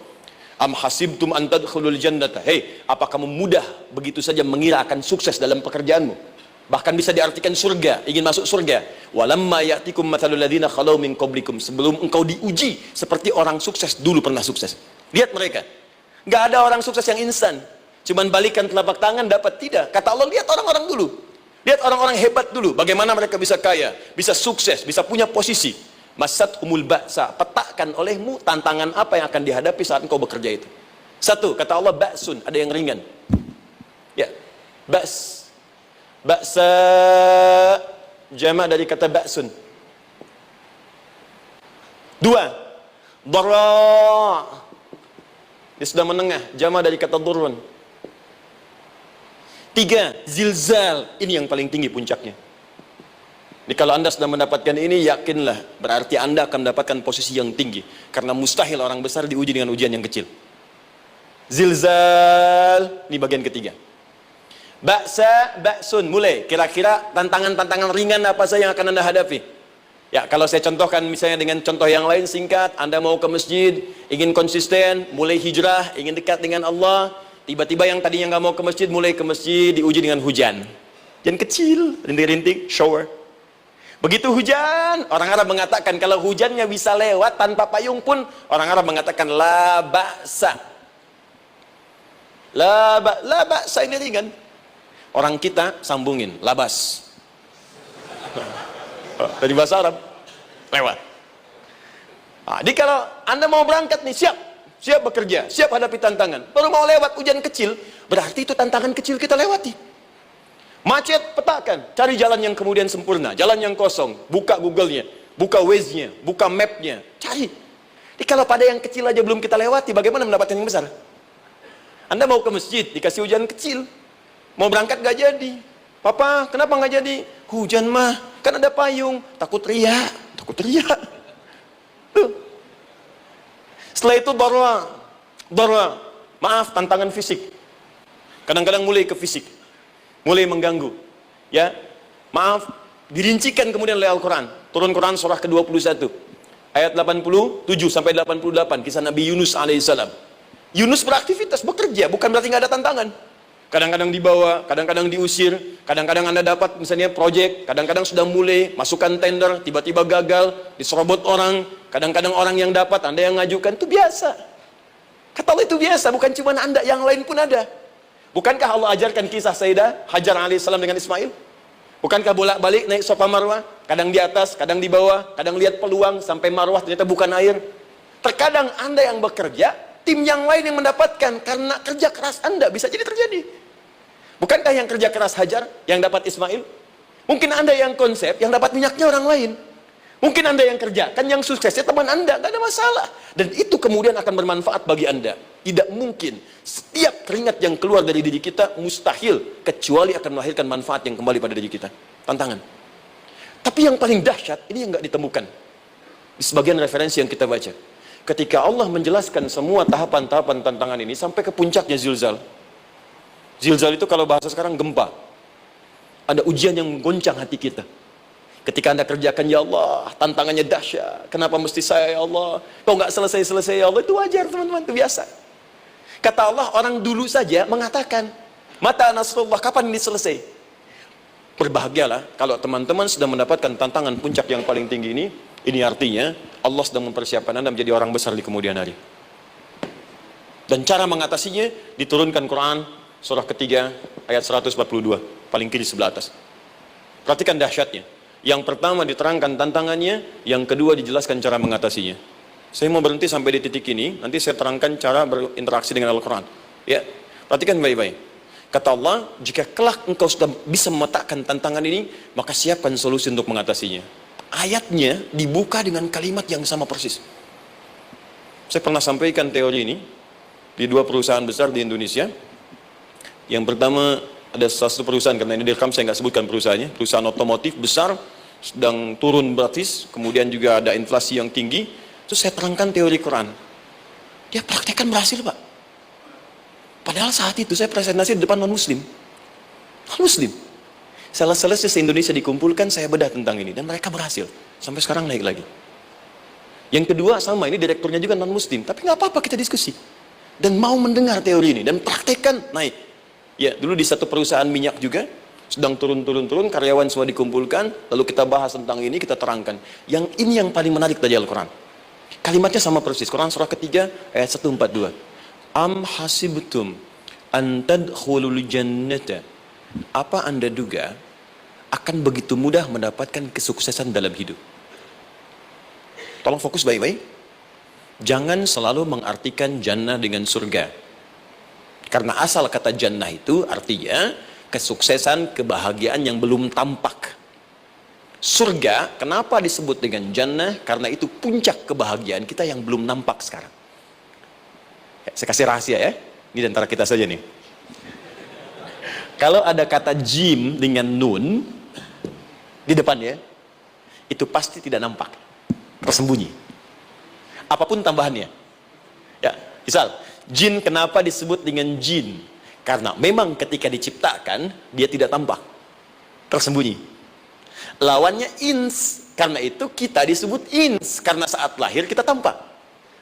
S1: Am hasibtum an tadkhulul jannata. Hei, apa kamu mudah begitu saja mengira akan sukses dalam pekerjaanmu? Bahkan bisa diartikan surga, ingin masuk surga. Walamma ya'tikum mathalul ladzina khalau min qablikum. Sebelum engkau diuji seperti orang sukses dulu pernah sukses. Lihat mereka. Enggak ada orang sukses yang instan. Cuman balikan telapak tangan dapat, tidak. Kata Allah, lihat orang-orang dulu. Lihat orang-orang hebat dulu, bagaimana mereka bisa kaya, bisa sukses, bisa punya posisi. Masat umul ba'sa, petakan olehmu tantangan apa yang akan dihadapi saat engkau bekerja itu. Satu, kata Allah, ba'sun, ada yang ringan. Ya, ba's. Ba'sa, jamak dari kata ba'sun. Dua, dara. Dia sudah menengah, jamak dari kata durun. Tiga, zilzal. Ini yang paling tinggi puncaknya. Jadi kalau anda sudah mendapatkan ini, yakinlah, berarti anda akan mendapatkan posisi yang tinggi. Karena mustahil orang besar diuji dengan ujian yang kecil. Zilzal, ini bagian ketiga. Ba'sa, ba'sun, mulai. Kira-kira tantangan-tantangan ringan apa saja yang akan anda hadapi? Ya, kalau saya contohkan misalnya dengan contoh yang lain singkat, anda mau ke masjid, ingin konsisten, mulai hijrah, ingin dekat dengan Allah, tiba-tiba yang tadinya nggak mau ke masjid, mulai ke masjid, diuji dengan hujan. Hujan kecil, rintik-rintik, shower. Begitu hujan, orang Arab mengatakan kalau hujannya bisa lewat tanpa payung pun, orang Arab mengatakan la ba'sa. La ba'sa ini ringan. Orang kita sambungin, labas. Dari bahasa Arab, lewat. Nah, jadi kalau anda mau berangkat nih, siap bekerja, siap hadapi tantangan. Baru mau lewat hujan kecil, berarti itu tantangan kecil kita lewati. Macet, petakan, cari jalan yang kemudian sempurna, jalan yang kosong, buka Google-nya, buka Waze-nya, buka map-nya, cari. Jadi kalau pada yang kecil aja belum kita lewati, bagaimana mendapatkan yang besar? Anda mau ke masjid, dikasih hujan kecil, mau berangkat gak jadi. Papa, kenapa gak jadi? Hujan mah, kan ada payung, takut riak. Tuh. Setelah itu darwa, maaf, tantangan fisik. Kadang-kadang mulai ke fisik. Mulai mengganggu, ya, maaf, dirincikan kemudian oleh Al-Quran. Turun Quran surah ke-21 ayat 87 sampai 88, kisah Nabi Yunus alaihissalam. Yunus beraktivitas, bekerja, bukan berarti nggak ada tantangan. Kadang-kadang dibawa, kadang-kadang diusir, kadang-kadang anda dapat misalnya proyek, kadang-kadang sudah mulai masukkan tender, tiba-tiba gagal, diserobot orang, kadang-kadang orang yang dapat, anda yang ngajukan, itu biasa. Kata Allah itu biasa, bukan cuma anda, yang lain pun ada. Bukankah Allah ajarkan kisah Sayyidah Hajar alaihissalam dengan Ismail? Bukankah bolak-balik naik Safa Marwah, kadang di atas, kadang di bawah, kadang lihat peluang sampai Marwah ternyata bukan air. Terkadang anda yang bekerja, tim yang lain yang mendapatkan karena kerja keras anda, bisa jadi terjadi. Bukankah yang kerja keras Hajar yang dapat Ismail? Mungkin anda yang konsep, yang dapat minyaknya orang lain. Mungkin anda yang kerja, kan yang suksesnya teman anda, gak ada masalah. Dan itu kemudian akan bermanfaat bagi anda. Tidak mungkin setiap keringat yang keluar dari diri kita mustahil, kecuali akan melahirkan manfaat yang kembali pada diri kita. Tantangan. Tapi yang paling dahsyat, ini yang gak ditemukan di sebagian referensi yang kita baca. Ketika Allah menjelaskan semua tahapan-tahapan tantangan ini sampai ke puncaknya zilzal. Zilzal itu kalau bahasa sekarang gempa. Ada ujian yang menggoncang hati kita. Ketika anda kerjakan, ya Allah, tantangannya dahsyat. Kenapa mesti saya, ya Allah? Kau nggak selesai-selesai, ya Allah. Itu wajar, teman-teman, itu biasa. Kata Allah, orang dulu saja mengatakan, mata nasrullah, kapan ini selesai? Berbahagialah kalau teman-teman sudah mendapatkan tantangan puncak yang paling tinggi ini. Ini artinya Allah sedang mempersiapkan anda menjadi orang besar di kemudian hari. Dan cara mengatasinya diturunkan Quran surah ketiga ayat 142, paling kiri sebelah atas. Perhatikan dahsyatnya. Yang pertama diterangkan tantangannya, yang kedua dijelaskan cara mengatasinya. Saya mau berhenti sampai di titik ini, nanti saya terangkan cara berinteraksi dengan Al-Quran. Ya, perhatikan baik-baik. Kata Allah, jika kelak engkau sudah bisa memetakan tantangan ini, maka siapkan solusi untuk mengatasinya. Ayatnya dibuka dengan kalimat yang sama persis. Saya pernah sampaikan teori ini di dua perusahaan besar di Indonesia. Yang pertama, ada satu perusahaan, karena ini direkam saya nggak sebutkan perusahaannya, perusahaan otomotif besar, sedang turun gratis, kemudian juga ada inflasi yang tinggi. Terus saya terangkan teori Quran. Dia praktekkan berhasil, Pak. Padahal saat itu saya presentasi di depan non-muslim. Non-muslim. Sales-sales se-Indonesia dikumpulkan, saya bedah tentang ini, dan mereka berhasil. Sampai sekarang naik lagi. Yang kedua sama, ini direkturnya juga non-muslim, tapi nggak apa-apa kita diskusi. Dan mau mendengar teori ini, dan praktekkan, naik. Ya, dulu di satu perusahaan minyak juga, sedang turun, karyawan semua dikumpulkan, lalu kita bahas tentang ini, kita terangkan. Yang ini yang paling menarik dari Al-Quran. Kalimatnya sama persis, Quran surah ketiga, ayat 142. Am hasibtum an tadkhulul jannata. Apa anda duga, akan begitu mudah mendapatkan kesuksesan dalam hidup. Tolong fokus baik-baik. Jangan selalu mengartikan jannah dengan surga. Karena asal kata jannah itu artinya kesuksesan, kebahagiaan yang belum tampak. Surga, kenapa disebut dengan jannah? Karena itu puncak kebahagiaan kita yang belum nampak sekarang. Ya, saya kasih rahasia ya. Ini antara kita saja nih. Kalau ada kata jim dengan nun di depannya, itu pasti tidak nampak, tersembunyi. Apapun tambahannya. Ya, misal, jin kenapa disebut dengan jin? Karena memang ketika diciptakan, dia tidak tampak, tersembunyi. Lawannya ins, karena itu kita disebut ins, karena saat lahir kita tampak.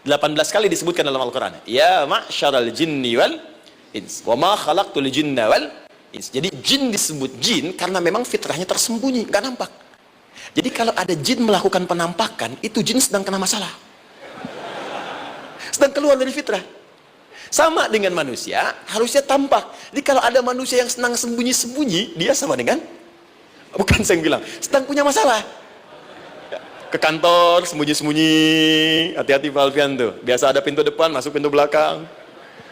S1: 18 kali disebutkan dalam Al-Quran. Ya ma'syaral jinni wal ins, wa ma khalaqtul jinna wal ins. Jadi jin disebut jin karena memang fitrahnya tersembunyi, nggak nampak. Jadi kalau ada jin melakukan penampakan, itu jin sedang kena masalah, sedang keluar dari fitrah. Sama dengan manusia, harusnya tampak. Jadi kalau ada manusia yang senang sembunyi-sembunyi, dia sama dengan, bukan saya yang bilang, sedang punya masalah. Ke kantor sembunyi-sembunyi, hati-hati Pak Alfian tuh. Biasa ada pintu depan, masuk pintu belakang.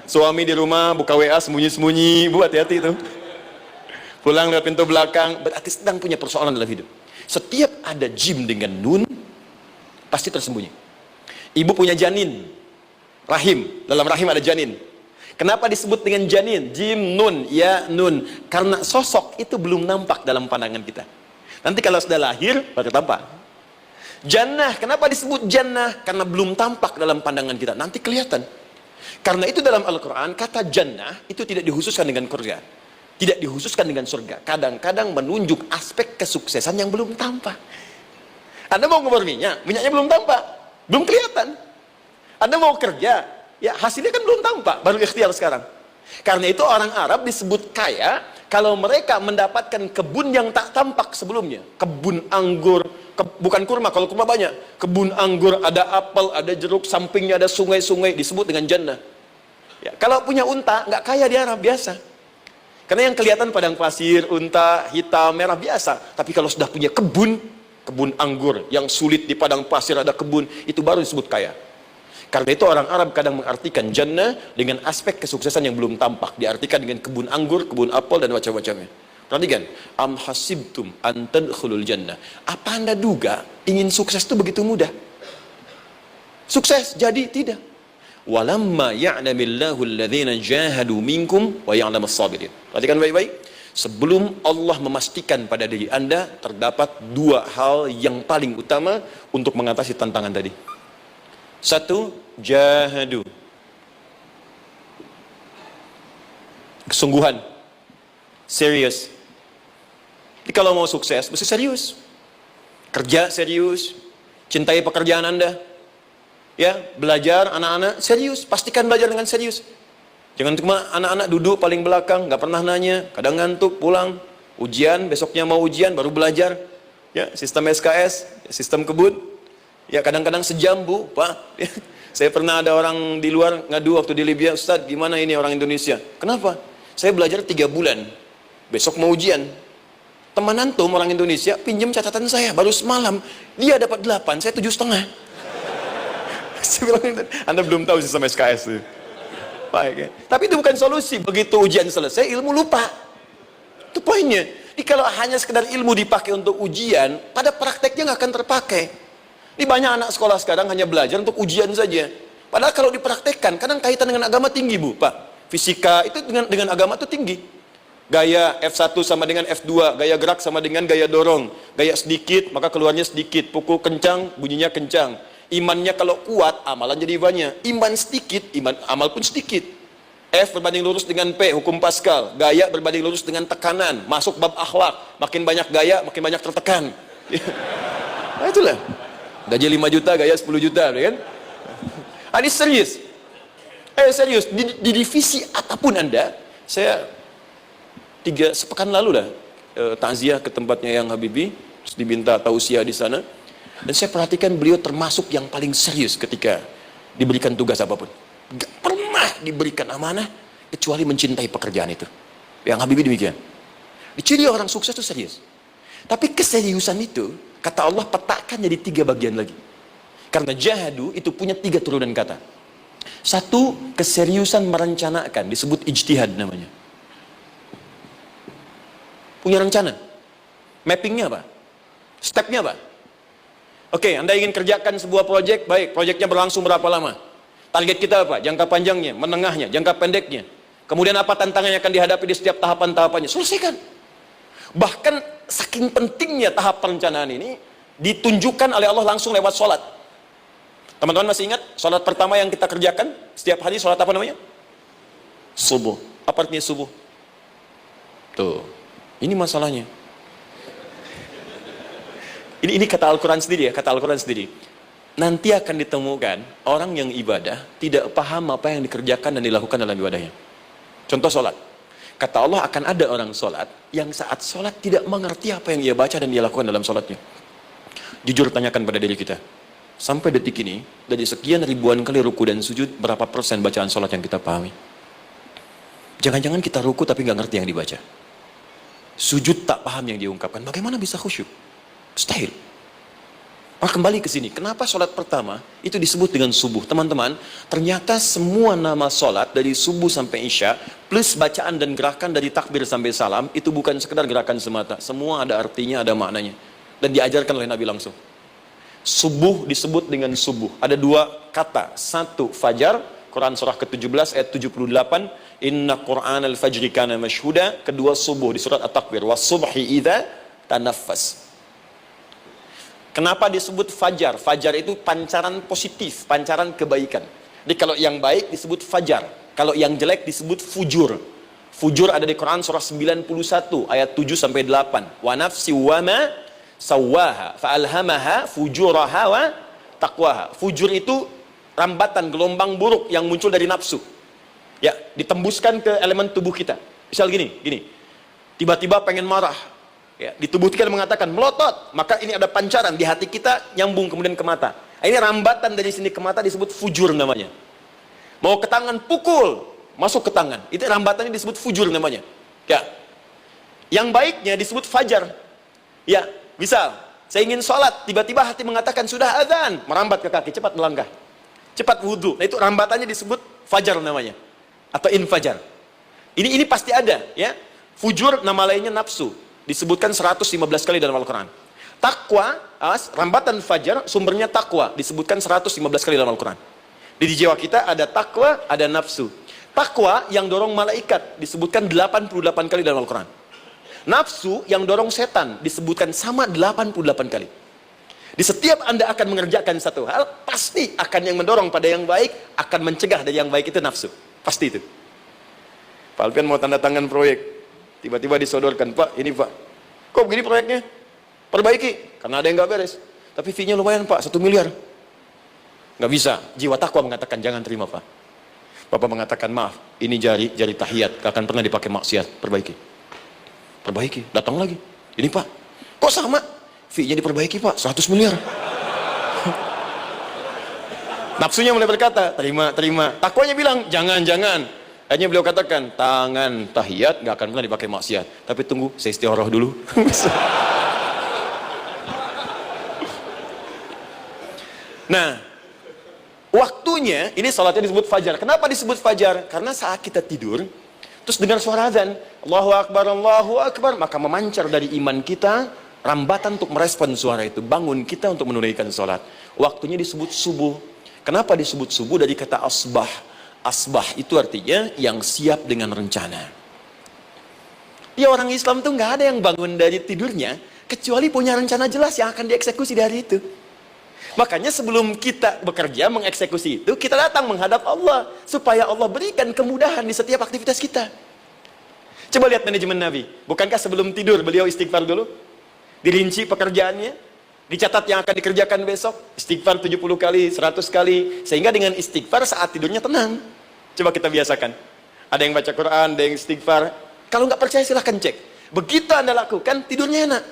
S1: Suami di rumah buka WA sembunyi-sembunyi, Bu hati-hati tuh. Pulang lewat pintu belakang, berarti sedang punya persoalan dalam hidup. Setiap ada jim dengan nun, pasti tersembunyi. Ibu punya janin, rahim, dalam rahim ada janin. Kenapa disebut dengan janin? Jim, nun, ya, nun. Karena sosok itu belum nampak dalam pandangan kita. Nanti kalau sudah lahir, baru tampak. Jannah, kenapa disebut jannah? Karena belum tampak dalam pandangan kita, nanti kelihatan. Karena itu dalam Al-Quran, kata jannah itu tidak dikhususkan dengan surga, tidak dikhususkan dengan surga. Kadang-kadang menunjuk aspek kesuksesan yang belum tampak. Anda mau ngubur minyak, minyaknya belum tampak, belum kelihatan. Anda mau kerja, ya hasilnya kan belum tampak, baru ikhtiar sekarang. Karena itu orang Arab disebut kaya kalau mereka mendapatkan kebun yang tak tampak sebelumnya. Kebun anggur, bukan kurma, kalau kurma banyak. Kebun anggur, ada apel, ada jeruk, sampingnya ada sungai-sungai, disebut dengan jannah. Ya, kalau punya unta, nggak kaya di Arab, biasa. Karena yang kelihatan padang pasir, unta, hitam, merah, biasa. Tapi kalau sudah punya kebun, kebun anggur, yang sulit di padang pasir ada kebun, itu baru disebut kaya. Karena itu orang Arab kadang mengartikan jannah dengan aspek kesuksesan yang belum tampak. Diartikan dengan kebun anggur, kebun apel, dan macam-macamnya. Perhatikan, am hasibtum an tadkhulul jannah. Apa Anda duga ingin sukses itu begitu mudah? Sukses jadi tidak. Walamma ya'lamillahu alladhina jahadu minkum wa ya'lamas sabirin. Perhatikan baik-baik. Sebelum Allah memastikan pada diri Anda terdapat dua hal yang paling utama untuk mengatasi tantangan tadi. Satu, jahadu, kesungguhan, serius. Jadi kalau mau sukses, mesti serius. Kerja serius, cintai pekerjaan Anda. Ya, belajar anak-anak serius, pastikan belajar dengan serius. Jangan cuma anak-anak duduk paling belakang, nggak pernah nanya, kadang ngantuk, pulang, ujian, besoknya mau ujian, baru belajar. Ya, sistem SKS, sistem kebut. Ya kadang-kadang sejam Bu, Pak. Saya pernah ada orang di luar ngadu waktu di Libya, Ustaz gimana ini orang Indonesia? Kenapa? Saya belajar 3 bulan, besok mau ujian. Teman antum orang Indonesia pinjam catatan saya, baru semalam dia dapat 8, saya 7,5. Saya bilang, Anda belum tahu sistem SKS itu. Baik, ya. Tapi itu bukan solusi. Begitu ujian selesai, ilmu lupa. Itu poinnya. Jadi kalau hanya sekedar ilmu dipakai untuk ujian, pada prakteknya nggak akan terpakai. Ini banyak anak sekolah sekarang hanya belajar untuk ujian saja. Padahal kalau dipraktekkan, kadang kaitan dengan agama tinggi Bu, Pak. Fisika itu dengan agama itu tinggi. Gaya F1 sama dengan F2, gaya gerak sama dengan gaya dorong. Gaya sedikit, maka keluarnya sedikit. Pukul kencang, bunyinya kencang. Imannya kalau kuat, amalan jadi banyak. Iman sedikit, amal pun sedikit. F berbanding lurus dengan P, hukum Pascal. Gaya berbanding lurus dengan tekanan. Masuk bab akhlak. Makin banyak gaya, makin banyak tertekan. Nah itulah. Gaji 5 juta, gaya 10 juta, kan? Ini serius. Serius. Di divisi apapun Anda, saya 3 sepekan lalu lah takziah ke tempatnya yang Habibie, terus diminta tausiah di sana. Dan saya perhatikan beliau termasuk yang paling serius ketika diberikan tugas apapun. Gak pernah diberikan amanah kecuali mencintai pekerjaan itu. Yang Habibie demikian. Ciri orang sukses itu serius. Tapi keseriusan itu, kata Allah petakan jadi 3 bagian lagi. Karena jahadu itu punya 3 turunan kata. Satu, keseriusan merencanakan, disebut ijtihad namanya. Punya rencana. Mappingnya apa? Stepnya apa? Oke, Anda ingin kerjakan sebuah proyek, baik, proyeknya berlangsung berapa lama? Target kita apa? Jangka panjangnya, menengahnya, jangka pendeknya. Kemudian apa tantangan yang akan dihadapi di setiap tahapan-tahapannya? Selesaikan. Bahkan saking pentingnya tahap perencanaan ini ditunjukkan oleh Allah langsung lewat sholat. Teman-teman masih ingat sholat pertama yang kita kerjakan setiap hari, sholat apa namanya? Subuh. Apa artinya subuh? Tuh, ini masalahnya. Ini kata Al-Quran sendiri ya, kata Al-Quran sendiri. Nanti akan ditemukan orang yang ibadah tidak paham apa yang dikerjakan dan dilakukan dalam ibadahnya. Contoh sholat. Kata Allah akan ada orang sholat yang saat sholat tidak mengerti apa yang ia baca dan dia lakukan dalam sholatnya. Jujur tanyakan pada diri kita. Sampai detik ini, dari sekian ribuan kali ruku dan sujud, berapa persen bacaan sholat yang kita pahami? Jangan-jangan kita ruku tapi nggak ngerti yang dibaca. Sujud tak paham yang diungkapkan. Bagaimana bisa khusyuk? Mustahil. Kembali ke sini. Kenapa sholat pertama itu disebut dengan subuh? Teman-teman, ternyata semua nama sholat dari subuh sampai isya, plus bacaan dan gerakan dari takbir sampai salam, itu bukan sekedar gerakan semata. Semua ada artinya, ada maknanya. Dan diajarkan oleh Nabi langsung. Subuh disebut dengan subuh. Ada 2 kata. Satu, fajar. Quran surah ke-17 ayat 78. Inna Qur'an al-fajri kana mashhuda. Kedua, subuh di surat At-Takbir. Was-subhi idza tanaffas. Kenapa disebut fajar? Fajar itu pancaran positif, pancaran kebaikan. Jadi kalau yang baik disebut fajar. Kalau yang jelek disebut fujur. Fujur ada di Quran surah 91 ayat 7 sampai 8. Wa nafsi wa ma sawwaha fa'alhamaha fujuraha wa taqwaha. Fujur itu rambatan gelombang buruk yang muncul dari nafsu. Ya, ditembuskan ke elemen tubuh kita. Misal gini. Tiba-tiba pengen marah. Ya, di tubuh kita mengatakan melotot, maka ini ada pancaran di hati kita nyambung kemudian ke mata. Ini rambatan dari sini ke mata disebut fujur namanya. Mau ke tangan pukul, masuk ke tangan. Itu rambatannya disebut fujur namanya. Ya. Yang baiknya disebut fajar. Ya, misal saya ingin sholat, tiba-tiba hati mengatakan sudah azan, merambat ke kaki, cepat melangkah. Cepat wudhu. Nah, itu rambatannya disebut fajar namanya. Atau infajar. Ini pasti ada, ya. Fujur nama lainnya nafsu. Disebutkan 115 kali dalam Al-Quran. Takwa, rambatan fajar, sumbernya takwa. Disebutkan 115 kali dalam Al-Quran. Di jiwa kita ada takwa, ada nafsu. Takwa yang dorong malaikat, disebutkan 88 kali dalam Al-Quran. Nafsu yang dorong setan, disebutkan sama 88 kali. Di setiap Anda akan mengerjakan satu hal, pasti akan yang mendorong pada yang baik, akan mencegah dari yang baik itu nafsu. Pasti itu. Pak Alpian mau tanda tangan proyek. Tiba-tiba disodorkan, Pak, ini Pak, kok begini proyeknya? Perbaiki, karena ada yang nggak beres. Tapi fee-nya lumayan Pak, 1 miliar. Nggak bisa, jiwa takwa mengatakan jangan terima Pak. Bapak mengatakan maaf, ini jari tahiyat, gak akan pernah dipakai maksiat, perbaiki, datang lagi. Ini Pak, kok sama? Fee-nya diperbaiki Pak, 100 miliar. Nafsunya mulai berkata, terima. Takwanya bilang, jangan. Akhirnya beliau katakan, tangan tahiyat nggak akan pernah dipakai maksiat. Tapi tunggu, saya istiqoroh dulu. Nah, waktunya, ini salatnya disebut fajar. Kenapa disebut fajar? Karena saat kita tidur, terus dengar suara azan, Allahu Akbar, maka memancar dari iman kita, rambatan untuk merespon suara itu. Bangun kita untuk menunaikan salat. Waktunya disebut subuh. Kenapa disebut subuh? Dari kata asbah. Asbah itu artinya yang siap dengan rencana. Ya, orang Islam tuh nggak ada yang bangun dari tidurnya kecuali punya rencana jelas yang akan dieksekusi dari itu. Makanya sebelum kita bekerja mengeksekusi itu, kita datang menghadap Allah supaya Allah berikan kemudahan di setiap aktivitas kita. Coba lihat manajemen Nabi. Bukankah sebelum tidur beliau istighfar dulu? Dirinci pekerjaannya, dicatat yang akan dikerjakan besok, istighfar 70 kali, 100 kali, sehingga dengan istighfar saat tidurnya tenang. Coba kita biasakan. Ada yang baca Quran, ada yang istighfar. Kalau nggak percaya silahkan cek. Begitu Anda lakukan, tidurnya enak.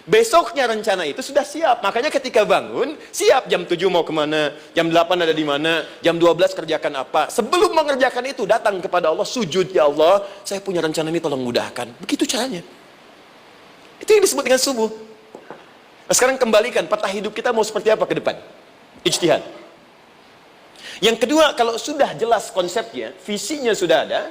S1: Besoknya rencana itu sudah siap. Makanya ketika bangun, siap jam 7 mau kemana, jam 8 ada di mana, jam 12 kerjakan apa. Sebelum mengerjakan itu, datang kepada Allah, sujud, ya Allah, saya punya rencana ini tolong mudahkan. Begitu caranya. Itu yang disebut dengan subuh. Nah, sekarang kembalikan peta hidup kita mau seperti apa ke depan. Ijtihad. Yang kedua, kalau sudah jelas konsepnya, visinya sudah ada,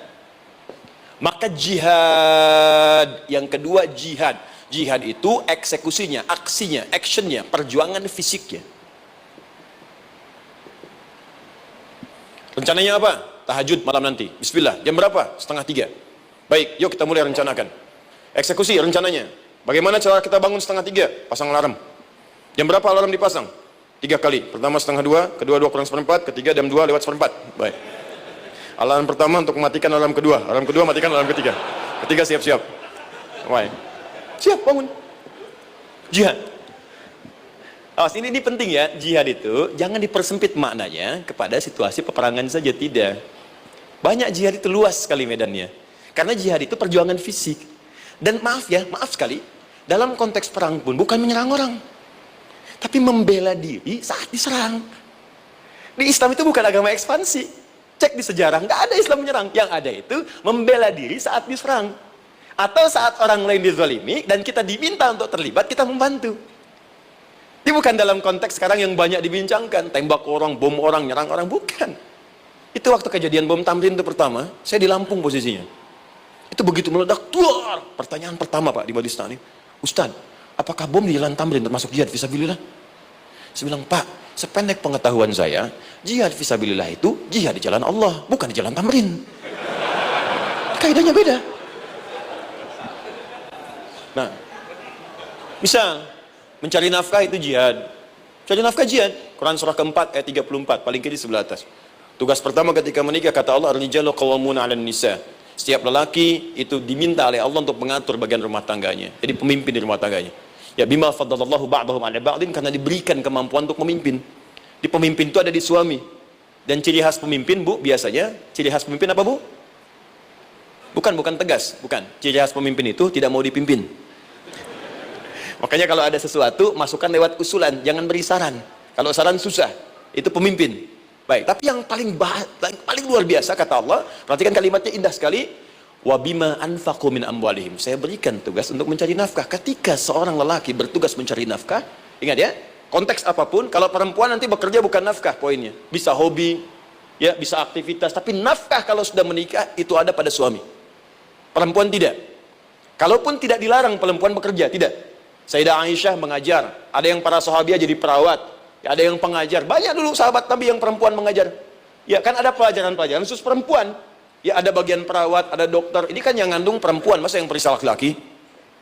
S1: maka jihad. Yang kedua, jihad. Jihad itu eksekusinya, aksinya, actionnya, perjuangan fisiknya. Rencananya apa? Tahajud malam nanti. Bismillah. Jam berapa? 2:30. Baik, yuk kita mulai rencanakan. Eksekusi rencananya. Bagaimana cara kita bangun 2:30? Pasang alarm. Jam berapa alarm dipasang? 3 kali. Pertama 1:30, kedua 2 kurang 1/4, ketiga jam 2 lewat 1/4. Baik. Alarm pertama untuk mematikan alarm kedua. Alarm kedua matikan alarm ketiga. Ketiga siap-siap. Baik. Siap bangun. Jihad. Awas, ini penting ya, jihad itu jangan dipersempit maknanya kepada situasi peperangan saja, tidak. Banyak jihad itu luas sekali medannya. Karena jihad itu perjuangan fisik. Dan maaf sekali, dalam konteks perang pun bukan menyerang orang. Tapi membela diri saat diserang. Di Islam itu bukan agama ekspansi. Cek di sejarah, nggak ada Islam menyerang. Yang ada itu membela diri saat diserang. Atau saat orang lain dizalimi dan kita diminta untuk terlibat, kita membantu. Ini bukan dalam konteks sekarang yang banyak dibincangkan, tembak orang, bom orang, nyerang orang, bukan. Itu waktu kejadian bom Tamrin itu pertama, saya di Lampung posisinya. Itu begitu meledak, tuar. Pertanyaan pertama Pak di Majelis Taklim, Ustaz, apakah bom di Jalan Tamrin termasuk jihad fisabilillah? Saya bilang, Pak, sependek pengetahuan saya, jihad fisabilillah itu jihad di jalan Allah, bukan di Jalan Tamrin. Kaidahnya beda. Nah, misal mencari nafkah itu jihad. Cari nafkah jihad. Quran surah keempat ayat 34, paling kiri sebelah atas. Tugas pertama ketika menikah, kata Allah, ar-rijalu qawwamuna 'alan nisa. Setiap lelaki itu diminta oleh Allah untuk mengatur bagian rumah tangganya. Jadi pemimpin di rumah tangganya. Ya bima faddalallahu ba'dahum 'ala ba'din, karena diberikan kemampuan untuk memimpin. Di pemimpin itu ada di suami. Dan ciri khas pemimpin, Bu, biasanya ciri khas pemimpin apa, Bu? Bukan tegas, bukan. Ciri khas pemimpin itu tidak mau dipimpin. Makanya kalau ada sesuatu, masukkan lewat usulan, jangan beri saran. Kalau saran susah, itu pemimpin. Baik, tapi yang paling luar biasa kata Allah, perhatikan kalimatnya indah sekali. Wa bima anfaqu min amwalihim. Saya berikan tugas untuk mencari nafkah. Ketika seorang lelaki bertugas mencari nafkah, ingat ya, konteks apapun, kalau perempuan nanti bekerja bukan nafkah poinnya. Bisa hobi, ya, bisa aktivitas, tapi nafkah kalau sudah menikah itu ada pada suami. Perempuan tidak. Kalaupun tidak dilarang perempuan bekerja, tidak. Sayyidah Aisyah mengajar, ada yang para sahabiah jadi perawat, ada yang pengajar, banyak dulu sahabat Nabi yang perempuan mengajar. Ya kan ada pelajaran-pelajaran khusus perempuan. Ya ada bagian perawat, ada dokter. Ini kan yang ngandung perempuan, masa yang periksa laki-laki?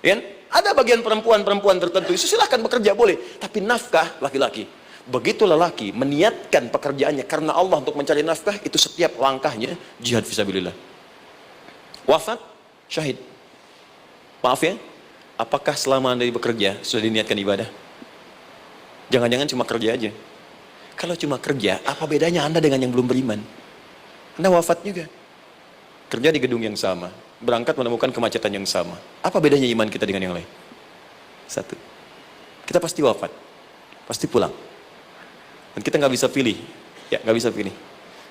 S1: Ya kan? Ada bagian perempuan tertentu, itu silahkan bekerja boleh. Tapi nafkah laki-laki. Begitu lelaki meniatkan pekerjaannya karena Allah untuk mencari nafkah, itu setiap langkahnya jihad fisabilillah. Wafat, syahid. Maaf ya, apakah selama Anda bekerja sudah diniatkan ibadah? Jangan-jangan cuma kerja aja. Kalau cuma kerja, apa bedanya Anda dengan yang belum beriman? Anda wafat juga. Kerja di gedung yang sama, berangkat menemukan kemacetan yang sama. Apa bedanya iman kita dengan yang lain? Satu, kita pasti wafat, pasti pulang. Dan kita nggak bisa pilih. Ya, nggak bisa pilih.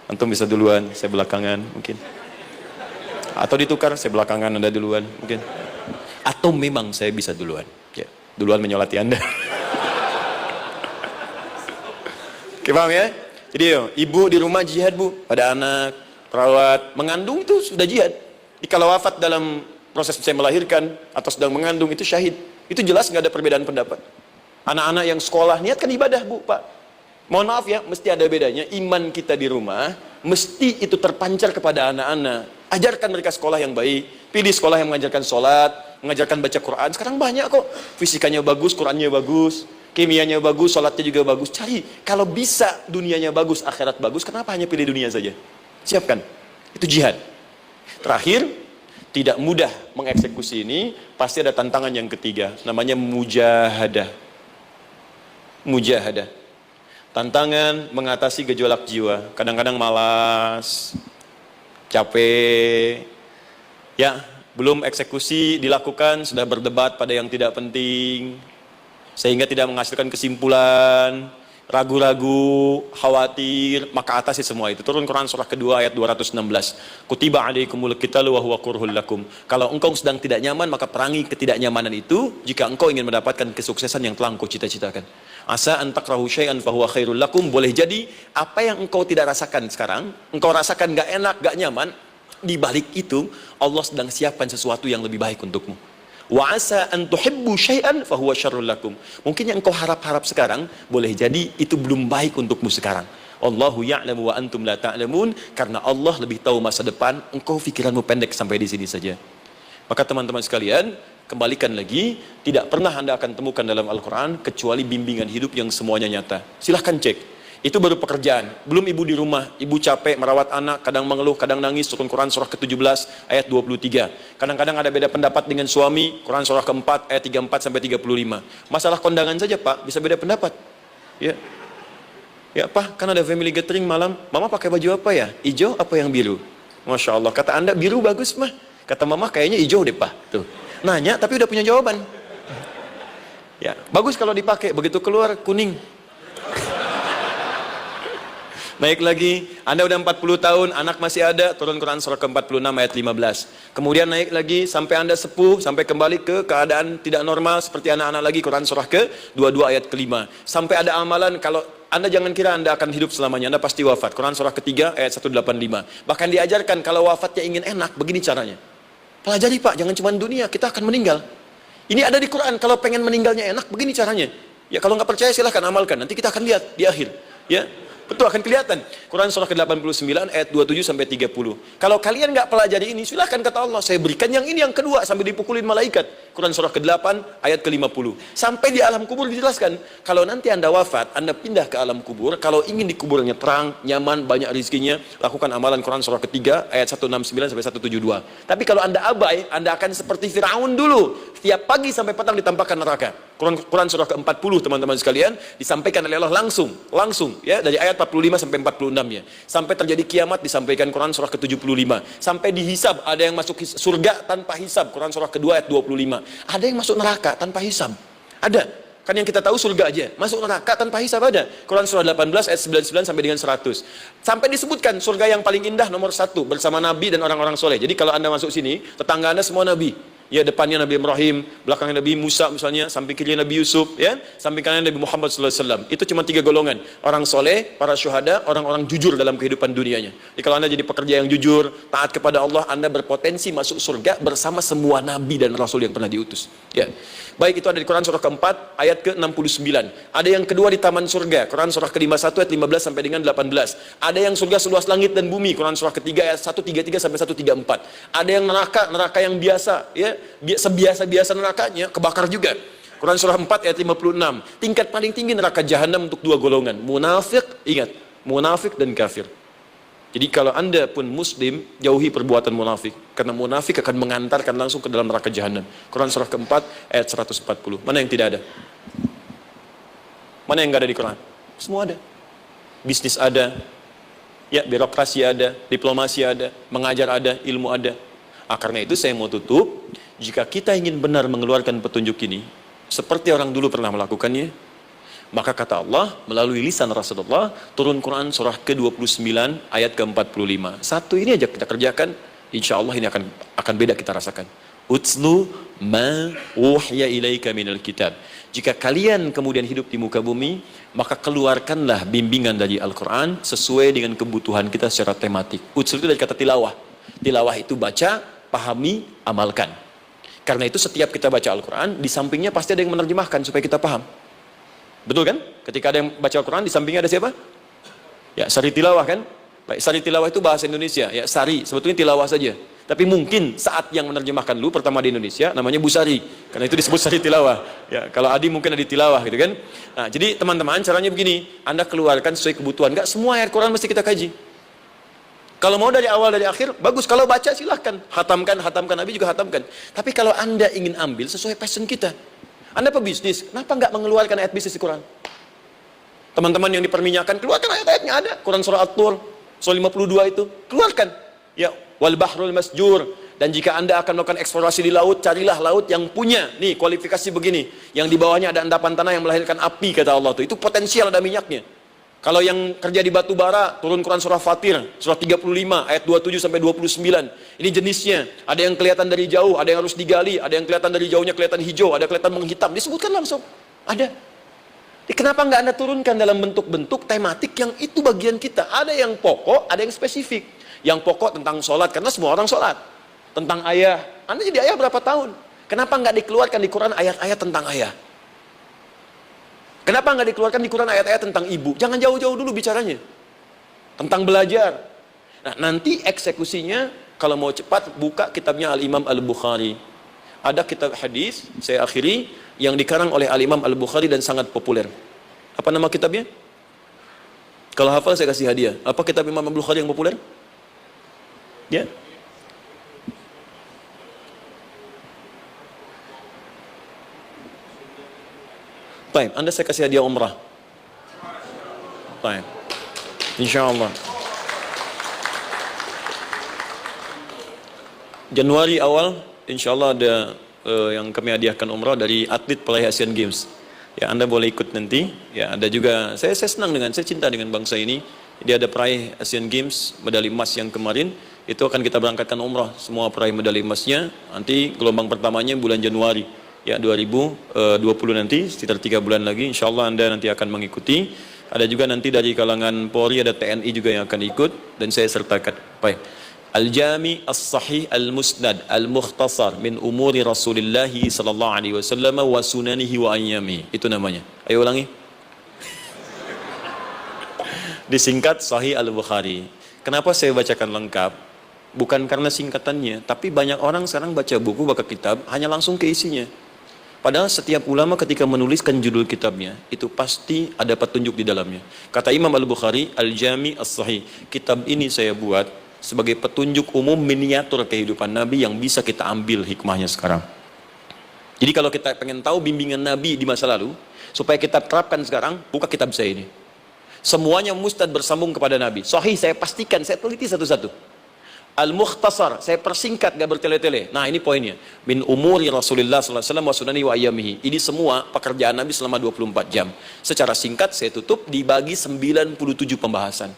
S1: Antum bisa duluan, saya belakangan mungkin. Atau ditukar, saya belakangan, Anda duluan mungkin. Atau memang saya bisa duluan, ya, duluan menyolati Anda. Oke, paham ya? Jadi ibu di rumah jihad, Bu, pada anak, perawat, mengandung itu sudah jihad. Jadi kalau wafat dalam proses saya melahirkan atau sedang mengandung itu syahid. Itu jelas nggak ada perbedaan pendapat. Anak-anak yang sekolah niatkan ibadah, Bu, Pak. Mohon maaf ya, mesti ada bedanya. Iman kita di rumah mesti itu terpancar kepada anak-anak. Ajarkan mereka sekolah yang baik. Pilih sekolah yang mengajarkan sholat, mengajarkan baca Quran. Sekarang banyak kok. Fisikanya bagus, Qurannya bagus, kimianya bagus, sholatnya juga bagus. Cari. Kalau bisa dunianya bagus, akhirat bagus, kenapa hanya pilih dunia saja? Siapkan. Itu jihad. Terakhir, tidak mudah mengeksekusi ini. Pasti ada tantangan yang ketiga. Namanya mujahadah. Mujahadah. Tantangan mengatasi gejolak jiwa. Kadang-kadang malas, capek, ya, belum eksekusi dilakukan, sudah berdebat pada yang tidak penting, sehingga tidak menghasilkan kesimpulan. ragu-ragu, khawatir, maka atasi semua itu. Turun Quran surah kedua ayat 216. Kutiba alaikumul qitalu wa huwa kurhul lakum. Kalau engkau sedang tidak nyaman, maka perangi ketidaknyamanan itu jika engkau ingin mendapatkan kesuksesan yang telah engkau cita-citakan. Asa an takrahu syai'an fa huwa khairul lakum. Boleh jadi apa yang engkau tidak rasakan sekarang, engkau rasakan gak enak, gak nyaman, di balik itu Allah sedang siapkan sesuatu yang lebih baik untukmu. Wa asa an tuhibbu syai'an fa huwa syarrul lakum. Mungkin yang engkau harap-harap sekarang boleh jadi itu belum baik untukmu sekarang. Allahu ya'lamu wa antum la ta'lamun. Karena Allah lebih tahu masa depan, engkau pikiranmu pendek sampai di sini saja. Maka teman-teman sekalian, kembalikan lagi, tidak pernah Anda akan temukan dalam Al-Qur'an kecuali bimbingan hidup yang semuanya nyata. Silahkan cek. Itu baru pekerjaan. Belum ibu di rumah, ibu capek merawat anak, kadang mengeluh, kadang nangis. Turun Quran surah ke-17 ayat 23. Kadang-kadang ada beda pendapat dengan suami, Quran surah ke-4 ayat 34 sampai 35. Masalah kondangan saja, Pak, bisa beda pendapat. Ya. Ya, Pak, kan ada family gathering malam. Mama pakai baju apa ya? Hijau apa yang biru? Masya Allah, kata Anda biru bagus, mah. Kata Mama kayaknya hijau deh, Pak. Tuh. Nanya tapi udah punya jawaban. Ya, bagus kalau dipakai, begitu keluar kuning. Naik lagi, Anda udah 40 tahun, anak masih ada, turun Quran surah ke-46 ayat 15. Kemudian naik lagi, sampai Anda sepuh, sampai kembali ke keadaan tidak normal, seperti anak-anak lagi, Quran surah ke-22 ayat ke-5. Sampai ada amalan, kalau Anda jangan kira Anda akan hidup selamanya, Anda pasti wafat. Quran surah ke-3 ayat 185. Bahkan diajarkan, kalau wafatnya ingin enak, begini caranya. Pelajari Pak, jangan cuma dunia, kita akan meninggal. Ini ada di Quran, kalau pengen meninggalnya enak, begini caranya. Ya kalau nggak percaya silahkan amalkan, nanti kita akan lihat di akhir. Ya. Betul, akan kelihatan. Quran surah ke-89 ayat 27 sampai 30. Kalau kalian nggak pelajari ini, silahkan kata Allah, saya berikan yang ini yang kedua sampai dipukulin malaikat. Quran surah ke-8 ayat ke-50. Sampai di alam kubur dijelaskan, kalau nanti Anda wafat, Anda pindah ke alam kubur, kalau ingin di kuburnya terang, nyaman, banyak rezekinya, lakukan amalan Quran surah ke-3 ayat 169 sampai 172. Tapi kalau Anda abai, Anda akan seperti Firaun dulu. Tiap pagi sampai petang ditampakkan neraka. Quran surah ke-40 teman-teman sekalian disampaikan oleh Allah langsung ya dari ayat 45 sampai 46 ya. Sampai terjadi kiamat disampaikan Quran surah ke-75. Sampai dihisab, ada yang masuk surga tanpa hisab, Quran surah kedua ayat 25. Ada yang masuk neraka tanpa hisab. Ada. Kan yang kita tahu surga aja. Masuk neraka tanpa hisab ada. Quran surah 18 ayat 99 sampai dengan 100. Sampai disebutkan surga yang paling indah nomor 1 bersama Nabi dan orang-orang soleh. Jadi kalau Anda masuk sini, tetangga Anda semua Nabi. Ya, depannya Nabi Ibrahim, belakangnya Nabi Musa misalnya, samping kirinya Nabi Yusuf, ya, samping kanan Nabi Muhammad SAW. Itu cuma 3 golongan. Orang soleh, para syuhada, orang-orang jujur dalam kehidupan dunianya. Jadi kalau Anda jadi pekerja yang jujur, taat kepada Allah, Anda berpotensi masuk surga bersama semua Nabi dan Rasul yang pernah diutus. Ya. Baik, itu ada di Quran surah ke-4 ayat ke-69. Ada yang kedua di taman surga, Quran surah ke-51 ayat 15 sampai dengan 18. Ada yang surga seluas langit dan bumi, Quran surah ketiga ayat 133 sampai 134. Ada yang neraka yang biasa, ya, sebiasa-biasa nerakanya kebakar juga. Quran surah 4 ayat 56. Tingkat paling tinggi neraka jahanam untuk 2 golongan, munafik, ingat, munafik dan kafir. Jadi kalau Anda pun muslim, jauhi perbuatan munafik. Karena munafik akan mengantarkan langsung ke dalam neraka jahanam. Quran surah ke-4 ayat 140. Mana yang tidak ada? Mana yang nggak ada di Quran? Semua ada. Bisnis ada, ya, birokrasi ada, diplomasi ada, mengajar ada, ilmu ada. Karena itu saya mau tutup, jika kita ingin benar mengeluarkan petunjuk ini, seperti orang dulu pernah melakukannya, maka kata Allah melalui lisan Rasulullah, turun Quran surah ke-29 ayat ke-45. Satu ini aja kita kerjakan, insya Allah ini akan beda kita rasakan. Utslu ma wuhya ilaika minal kitab. Jika kalian kemudian hidup di muka bumi, maka keluarkanlah bimbingan dari Al-Quran sesuai dengan kebutuhan kita secara tematik. Utslu itu dari kata tilawah. Tilawah itu baca, pahami, amalkan. Karena itu setiap kita baca Al-Quran, di sampingnya pasti ada yang menerjemahkan supaya kita paham. Betul kan? Ketika ada yang baca Al-Quran, di sampingnya ada siapa? Ya, sari tilawah kan? Baik, sari tilawah itu bahasa Indonesia. Ya, sari, sebetulnya tilawah saja. Tapi mungkin saat yang menerjemahkan dulu pertama di Indonesia, namanya Bu Sari. Karena itu disebut sari tilawah. Ya, kalau Adi mungkin ada tilawah gitu kan? Nah, jadi teman-teman, caranya begini. Anda keluarkan sesuai kebutuhan. Enggak semua ayat Quran mesti kita kaji. Kalau mau dari awal dari akhir, bagus. Kalau baca silahkan. Hatamkan, Nabi juga hatamkan. Tapi kalau Anda ingin ambil sesuai passion kita, Anda pebisnis, kenapa nggak mengeluarkan ayat bisnis di Quran? Teman-teman yang diperminyakan, keluarkan ayat-ayatnya ada. Quran surah At-Tur, surah 52 itu, keluarkan. Ya, wal bahrul masjur, Dan jika Anda akan melakukan eksplorasi di laut, carilah laut yang punya nih kualifikasi begini, yang di bawahnya ada endapan tanah yang melahirkan api, kata Allah tuh. Itu potensial ada minyaknya. Kalau yang kerja di batu bara, turun Quran surah Fatir, surah 35 ayat 27 sampai 29. Ini jenisnya. Ada yang kelihatan dari jauh, ada yang harus digali, ada yang kelihatan dari jauhnya kelihatan hijau, ada kelihatan menghitam. Disebutkan langsung. Ada. Jadi kenapa nggak Anda turunkan dalam bentuk-bentuk tematik yang itu bagian kita? Ada yang pokok, ada yang spesifik. Yang pokok tentang sholat, karena semua orang sholat. Tentang ayah. Anda jadi ayah berapa tahun? Kenapa nggak dikeluarkan di Quran ayat-ayat tentang ayah? Kenapa nggak dikeluarkan di Quran ayat-ayat tentang ibu? Jangan jauh-jauh dulu bicaranya. Tentang belajar. Nah, nanti eksekusinya, kalau mau cepat, buka kitabnya Al-Imam Al-Bukhari. Ada kitab hadis, saya akhiri, yang dikarang oleh Al-Imam Al-Bukhari dan sangat populer. Apa nama kitabnya? Kalau hafal saya kasih hadiah. Apa kitab Imam Al-Bukhari yang populer? Ya. Baik, Anda saya kasih hadiah umrah. Baik. Insyaallah. Januari awal, insyaallah ada yang kami hadiahkan umrah dari atlet peraih Asian Games. Ya, Anda boleh ikut nanti. Ya, ada juga, saya senang saya cinta dengan bangsa ini. Dia ada peraih Asian Games, medali emas yang kemarin. Itu akan kita berangkatkan umrah, semua peraih medali emasnya. Nanti gelombang pertamanya bulan Januari. Ya, 2020 nanti, sekitar 3 bulan lagi, insyaallah Anda nanti akan mengikuti. Ada juga nanti dari kalangan Polri, ada TNI juga yang akan ikut, dan saya sertakan. Baik. Al-Jami As-Sahih Al-Musnad Al-Mukhtasar min umuri Rasulullah sallallahu alaihi wasallam wa sunanihi wa ayyami. Itu namanya. Ayo ulangi. Disingkat Sahih Al-Bukhari. Kenapa saya bacakan lengkap? Bukan karena singkatannya, tapi banyak orang sekarang baca buku, baca kitab, hanya langsung ke isinya. Padahal setiap ulama ketika menuliskan judul kitabnya, itu pasti ada petunjuk di dalamnya. Kata Imam Al-Bukhari, Al-Jami As-Sahih, kitab ini saya buat sebagai petunjuk umum miniatur kehidupan Nabi yang bisa kita ambil hikmahnya sekarang. Jadi kalau kita pengen tahu bimbingan Nabi di masa lalu, supaya kita terapkan sekarang, buka kitab saya ini. Semuanya mustad bersambung kepada Nabi. Sahih saya pastikan, saya teliti satu-satu. Al-Mukhtasar, saya persingkat, gak bertele-tele. Nah, ini poinnya. Min umuri Rasulullah SAW wa sunani wa ayyamihi. Ini semua pekerjaan Nabi selama 24 jam. Secara singkat, saya tutup, dibagi 97 pembahasan.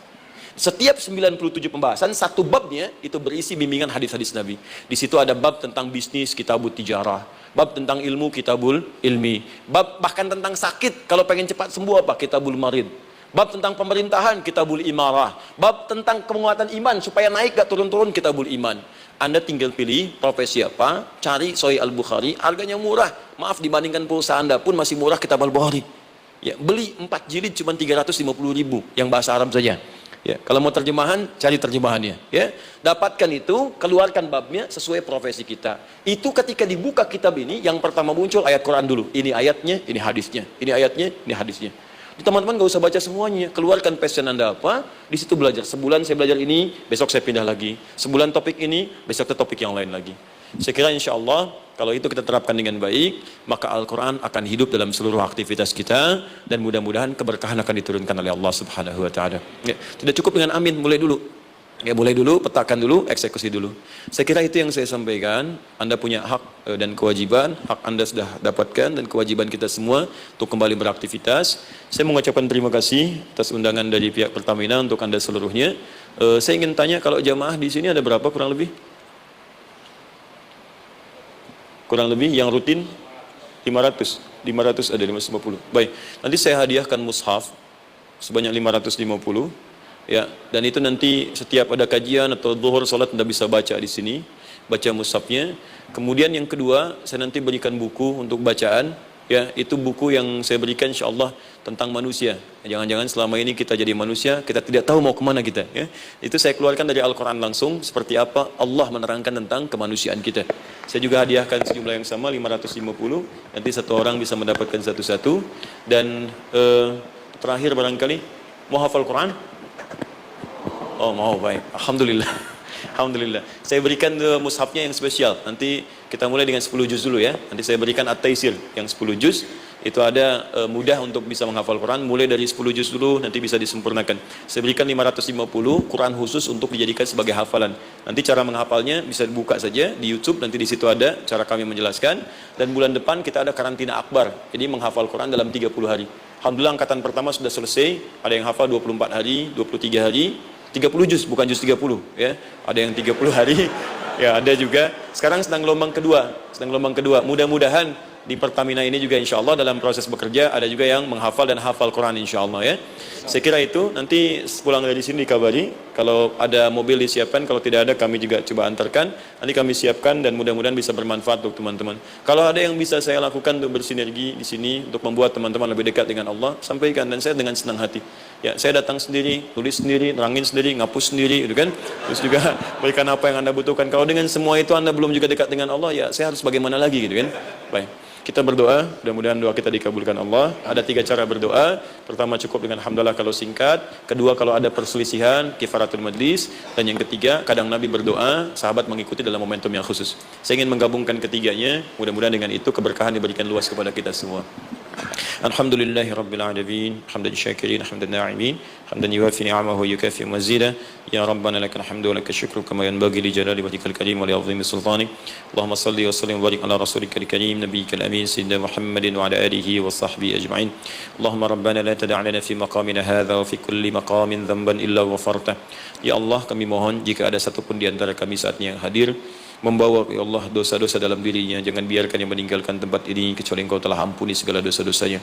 S1: Setiap 97 pembahasan, satu babnya itu berisi bimbingan hadis-hadis Nabi. Di situ ada bab tentang bisnis, kitabut tijarah. Bab tentang ilmu, kitabul ilmi. Bab bahkan tentang sakit, kalau pengen cepat sembuh apa? Kitabul marid. Bab tentang pemerintahan, kitabul imarah. Bab tentang penguatan iman, supaya naik gak turun-turun, kitabul iman. Anda tinggal pilih profesi apa, cari Sahih Al-Bukhari, harganya murah. Maaf, dibandingkan pulsa Anda pun masih murah kitab Al-Bukhari. Ya, beli 4 jilid cuma 350.000 yang bahasa Arab saja. Ya, kalau mau terjemahan, cari terjemahannya. Ya, dapatkan itu, keluarkan babnya sesuai profesi kita. Itu ketika dibuka kitab ini, yang pertama muncul ayat Quran dulu. Ini ayatnya, ini hadisnya. Ini ayatnya, ini hadisnya. Teman-teman gak usah baca semuanya, keluarkan passion Anda apa, di situ belajar. Sebulan saya belajar ini, besok saya pindah lagi. Sebulan topik ini, besok ke topik yang lain lagi. Saya kira insya Allah, kalau itu kita terapkan dengan baik, maka Al-Quran akan hidup dalam seluruh aktivitas kita, dan mudah-mudahan keberkahan akan diturunkan oleh Allah Subhanahu Wa Taala. Ya, tidak cukup dengan amin, mulai dulu. Ya, boleh dulu, petakan dulu, eksekusi dulu. Saya kira itu yang saya sampaikan. Anda punya hak dan kewajiban. Hak Anda sudah dapatkan dan kewajiban kita semua untuk kembali beraktivitas. Saya mengucapkan terima kasih atas undangan dari pihak Pertamina untuk Anda seluruhnya. Saya ingin tanya, kalau jamaah di sini ada berapa kurang lebih? Kurang lebih yang rutin 500. 500 ada 550. Baik, nanti saya hadiahkan mushaf sebanyak 550. Ya, dan itu nanti setiap ada kajian atau zuhur salat Anda bisa baca di sini, baca mushafnya. Kemudian yang kedua, saya nanti berikan buku untuk bacaan. Ya, itu buku yang saya berikan insyaallah tentang manusia. Jangan-jangan selama ini kita jadi manusia, kita tidak tahu mau kemana kita. Ya, itu saya keluarkan dari Al-Quran langsung, seperti apa Allah menerangkan tentang kemanusiaan kita. Saya juga hadiahkan sejumlah yang sama, 550. Nanti satu orang bisa mendapatkan satu-satu. Dan terakhir barangkali, mau hafal Quran? Oh, mau, baik. Alhamdulillah. Alhamdulillah. Saya berikan mushafnya yang spesial. Nanti kita mulai dengan 10 juz dulu ya. Nanti saya berikan At-Taisir yang 10 juz. itu ada mudah untuk bisa menghafal Quran, mulai dari 10 juz dulu, nanti bisa disempurnakan. Saya berikan 550 Quran khusus untuk dijadikan sebagai hafalan. Nanti cara menghafalnya bisa dibuka saja di YouTube, nanti di situ ada cara kami menjelaskan. Dan bulan depan kita ada karantina akbar, jadi menghafal Quran dalam 30 hari. Alhamdulillah angkatan pertama sudah selesai, ada yang hafal 24 hari, 23 hari, 30 juz, bukan juz 30 ya. Ada yang 30 hari, ya ada juga. Sekarang sedang gelombang kedua. Mudah-mudahan di Pertamina ini juga insya Allah dalam proses bekerja ada juga yang menghafal dan hafal Quran insya Allah ya. Saya kira itu, nanti pulang dari sini dikabari, kalau ada mobil disiapkan, kalau tidak ada kami juga coba antarkan, nanti kami siapkan dan mudah-mudahan bisa bermanfaat untuk teman-teman. Kalau ada yang bisa saya lakukan untuk bersinergi di sini, untuk membuat teman-teman lebih dekat dengan Allah, sampaikan, dan saya dengan senang hati. Ya, saya datang sendiri, tulis sendiri, nerangin sendiri, ngapus sendiri, gitu kan. Terus juga berikan apa yang Anda butuhkan. Kalau dengan semua itu Anda belum juga dekat dengan Allah, ya saya harus bagaimana lagi, gitu kan. Baik. Kita berdoa, mudah-mudahan doa kita dikabulkan Allah. Ada 3 cara berdoa. Pertama cukup dengan hamdalah kalau singkat. Kedua kalau ada perselisihan, kifaratul majlis. Dan yang ketiga, kadang Nabi berdoa, sahabat mengikuti dalam momentum yang khusus. Saya ingin menggabungkan ketiganya. Mudah-mudahan dengan itu keberkahan diberikan luas kepada kita semua. Alhamdulillahi Rabbil Alamin, hamdan syakirin, hamdan na'imin, hamdan yuwafi ni'amahu yukafi mazida. Ya Rabbana lakal hamdu wa lakal syukru kama yanbaghi li jalali wajhikal karim wa li 'azimi sultanik. Allahumma salli wa sallim wa barik ala rasulikal karim nabiyyikal amin sayyidina Muhammadin wa ala alihi wa sahbihi ajma'in. Allahumma Rabbana la tada' lana fi maqamina hadha wa fi kulli maqamin dhanban illa ghafarta. Ya Allah, kami mohon jika ada satupun di antara kami saat ini yang hadir membawa ya Allah dosa-dosa dalam dirinya, jangan biarkan yang meninggalkan tempat ini kecuali Engkau telah ampuni segala dosa-dosanya.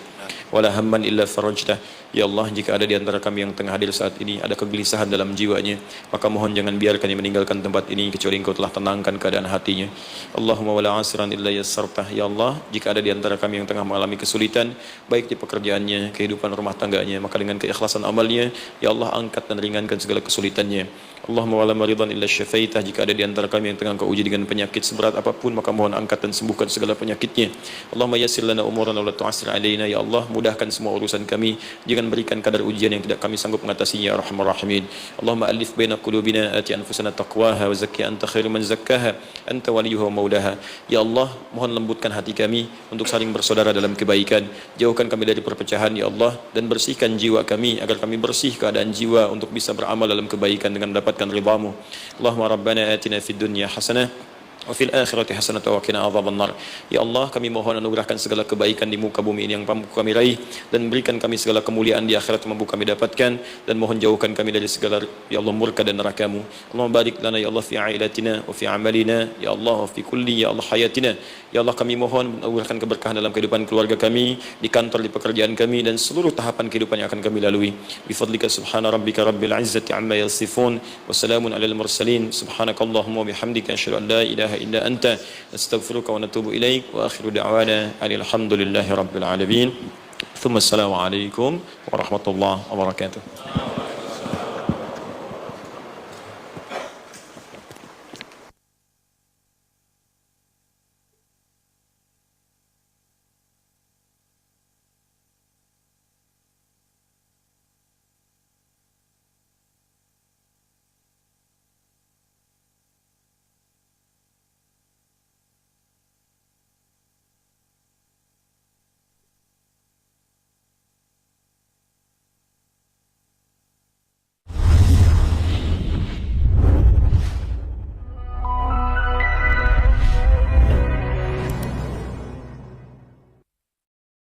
S1: Wala hamman illa farajtah. Ya Allah, jika ada di antara kami yang tengah hadir saat ini ada kegelisahan dalam jiwanya, maka mohon jangan biarkan yang meninggalkan tempat ini kecuali Engkau telah tenangkan keadaan hatinya. Allahumma wala asran illa yassartah. Ya Allah, jika ada di antara kami yang tengah mengalami kesulitan baik di pekerjaannya, kehidupan rumah tangganya, maka dengan keikhlasan amalnya ya Allah angkat dan ringankan segala kesulitannya. Allahumma wala maridan illa syafaitah. Jika ada di antara kami yang tengah Engkau uji dengan penyakit seberat apapun, maka mohon angkat dan sembuhkan segala penyakitnya. Allahumma yassir lana umurana wa la tu'assir alaina. Ya Allah, mudahkan semua urusan kami, jangan berikan kadar ujian yang tidak kami sanggup mengatasinya ya arhamar rahimin. Allahumma alif baina qulubina, ati anfusana taqwaha wa zakki anta khairu man zakkaha anta waliyuha wa maulaha. Ya Allah, mohon lembutkan hati kami untuk saling bersaudara dalam kebaikan, jauhkan kami dari perpecahan ya Allah, dan bersihkan jiwa kami agar kami bersih keadaan jiwa untuk bisa beramal dalam kebaikan dengan mendapatkan ridhamu. Allahumma rabbana atina fid dunya hasanah wa fil akhirati hasanatan wa qina adzabannar. Ya Allah, kami mohon anugerahkan segala kebaikan di muka bumi ini yang mampu kami raih, dan berikan kami segala kemuliaan di akhirat yang mampu kami dapatkan, dan mohon jauhkan kami dari segala ya Allah murka dan neraka-Mu. Allahumma barik lana ya Allah fi ailatina wa fi amalina ya Allah wa fi kulli ya Allah hayatina. Ya Allah, kami mohon anugerahkan keberkahan dalam kehidupan keluarga kami, di kantor, di pekerjaan kami, dan seluruh tahapan kehidupan yang akan kami lalui. Bi fadlika subhana rabbika rabbil izzati amma yasifun wa salamun alal mursalin. Subhanakallahumma wa bihamdika asyhadu an la ilaha illa anta astaghfiruka wa natubu ilaik wa akhiru da'wana alhamdulillahi rabbil alamin. Thumma assalamu alaikum warahmatullahi wabarakatuh.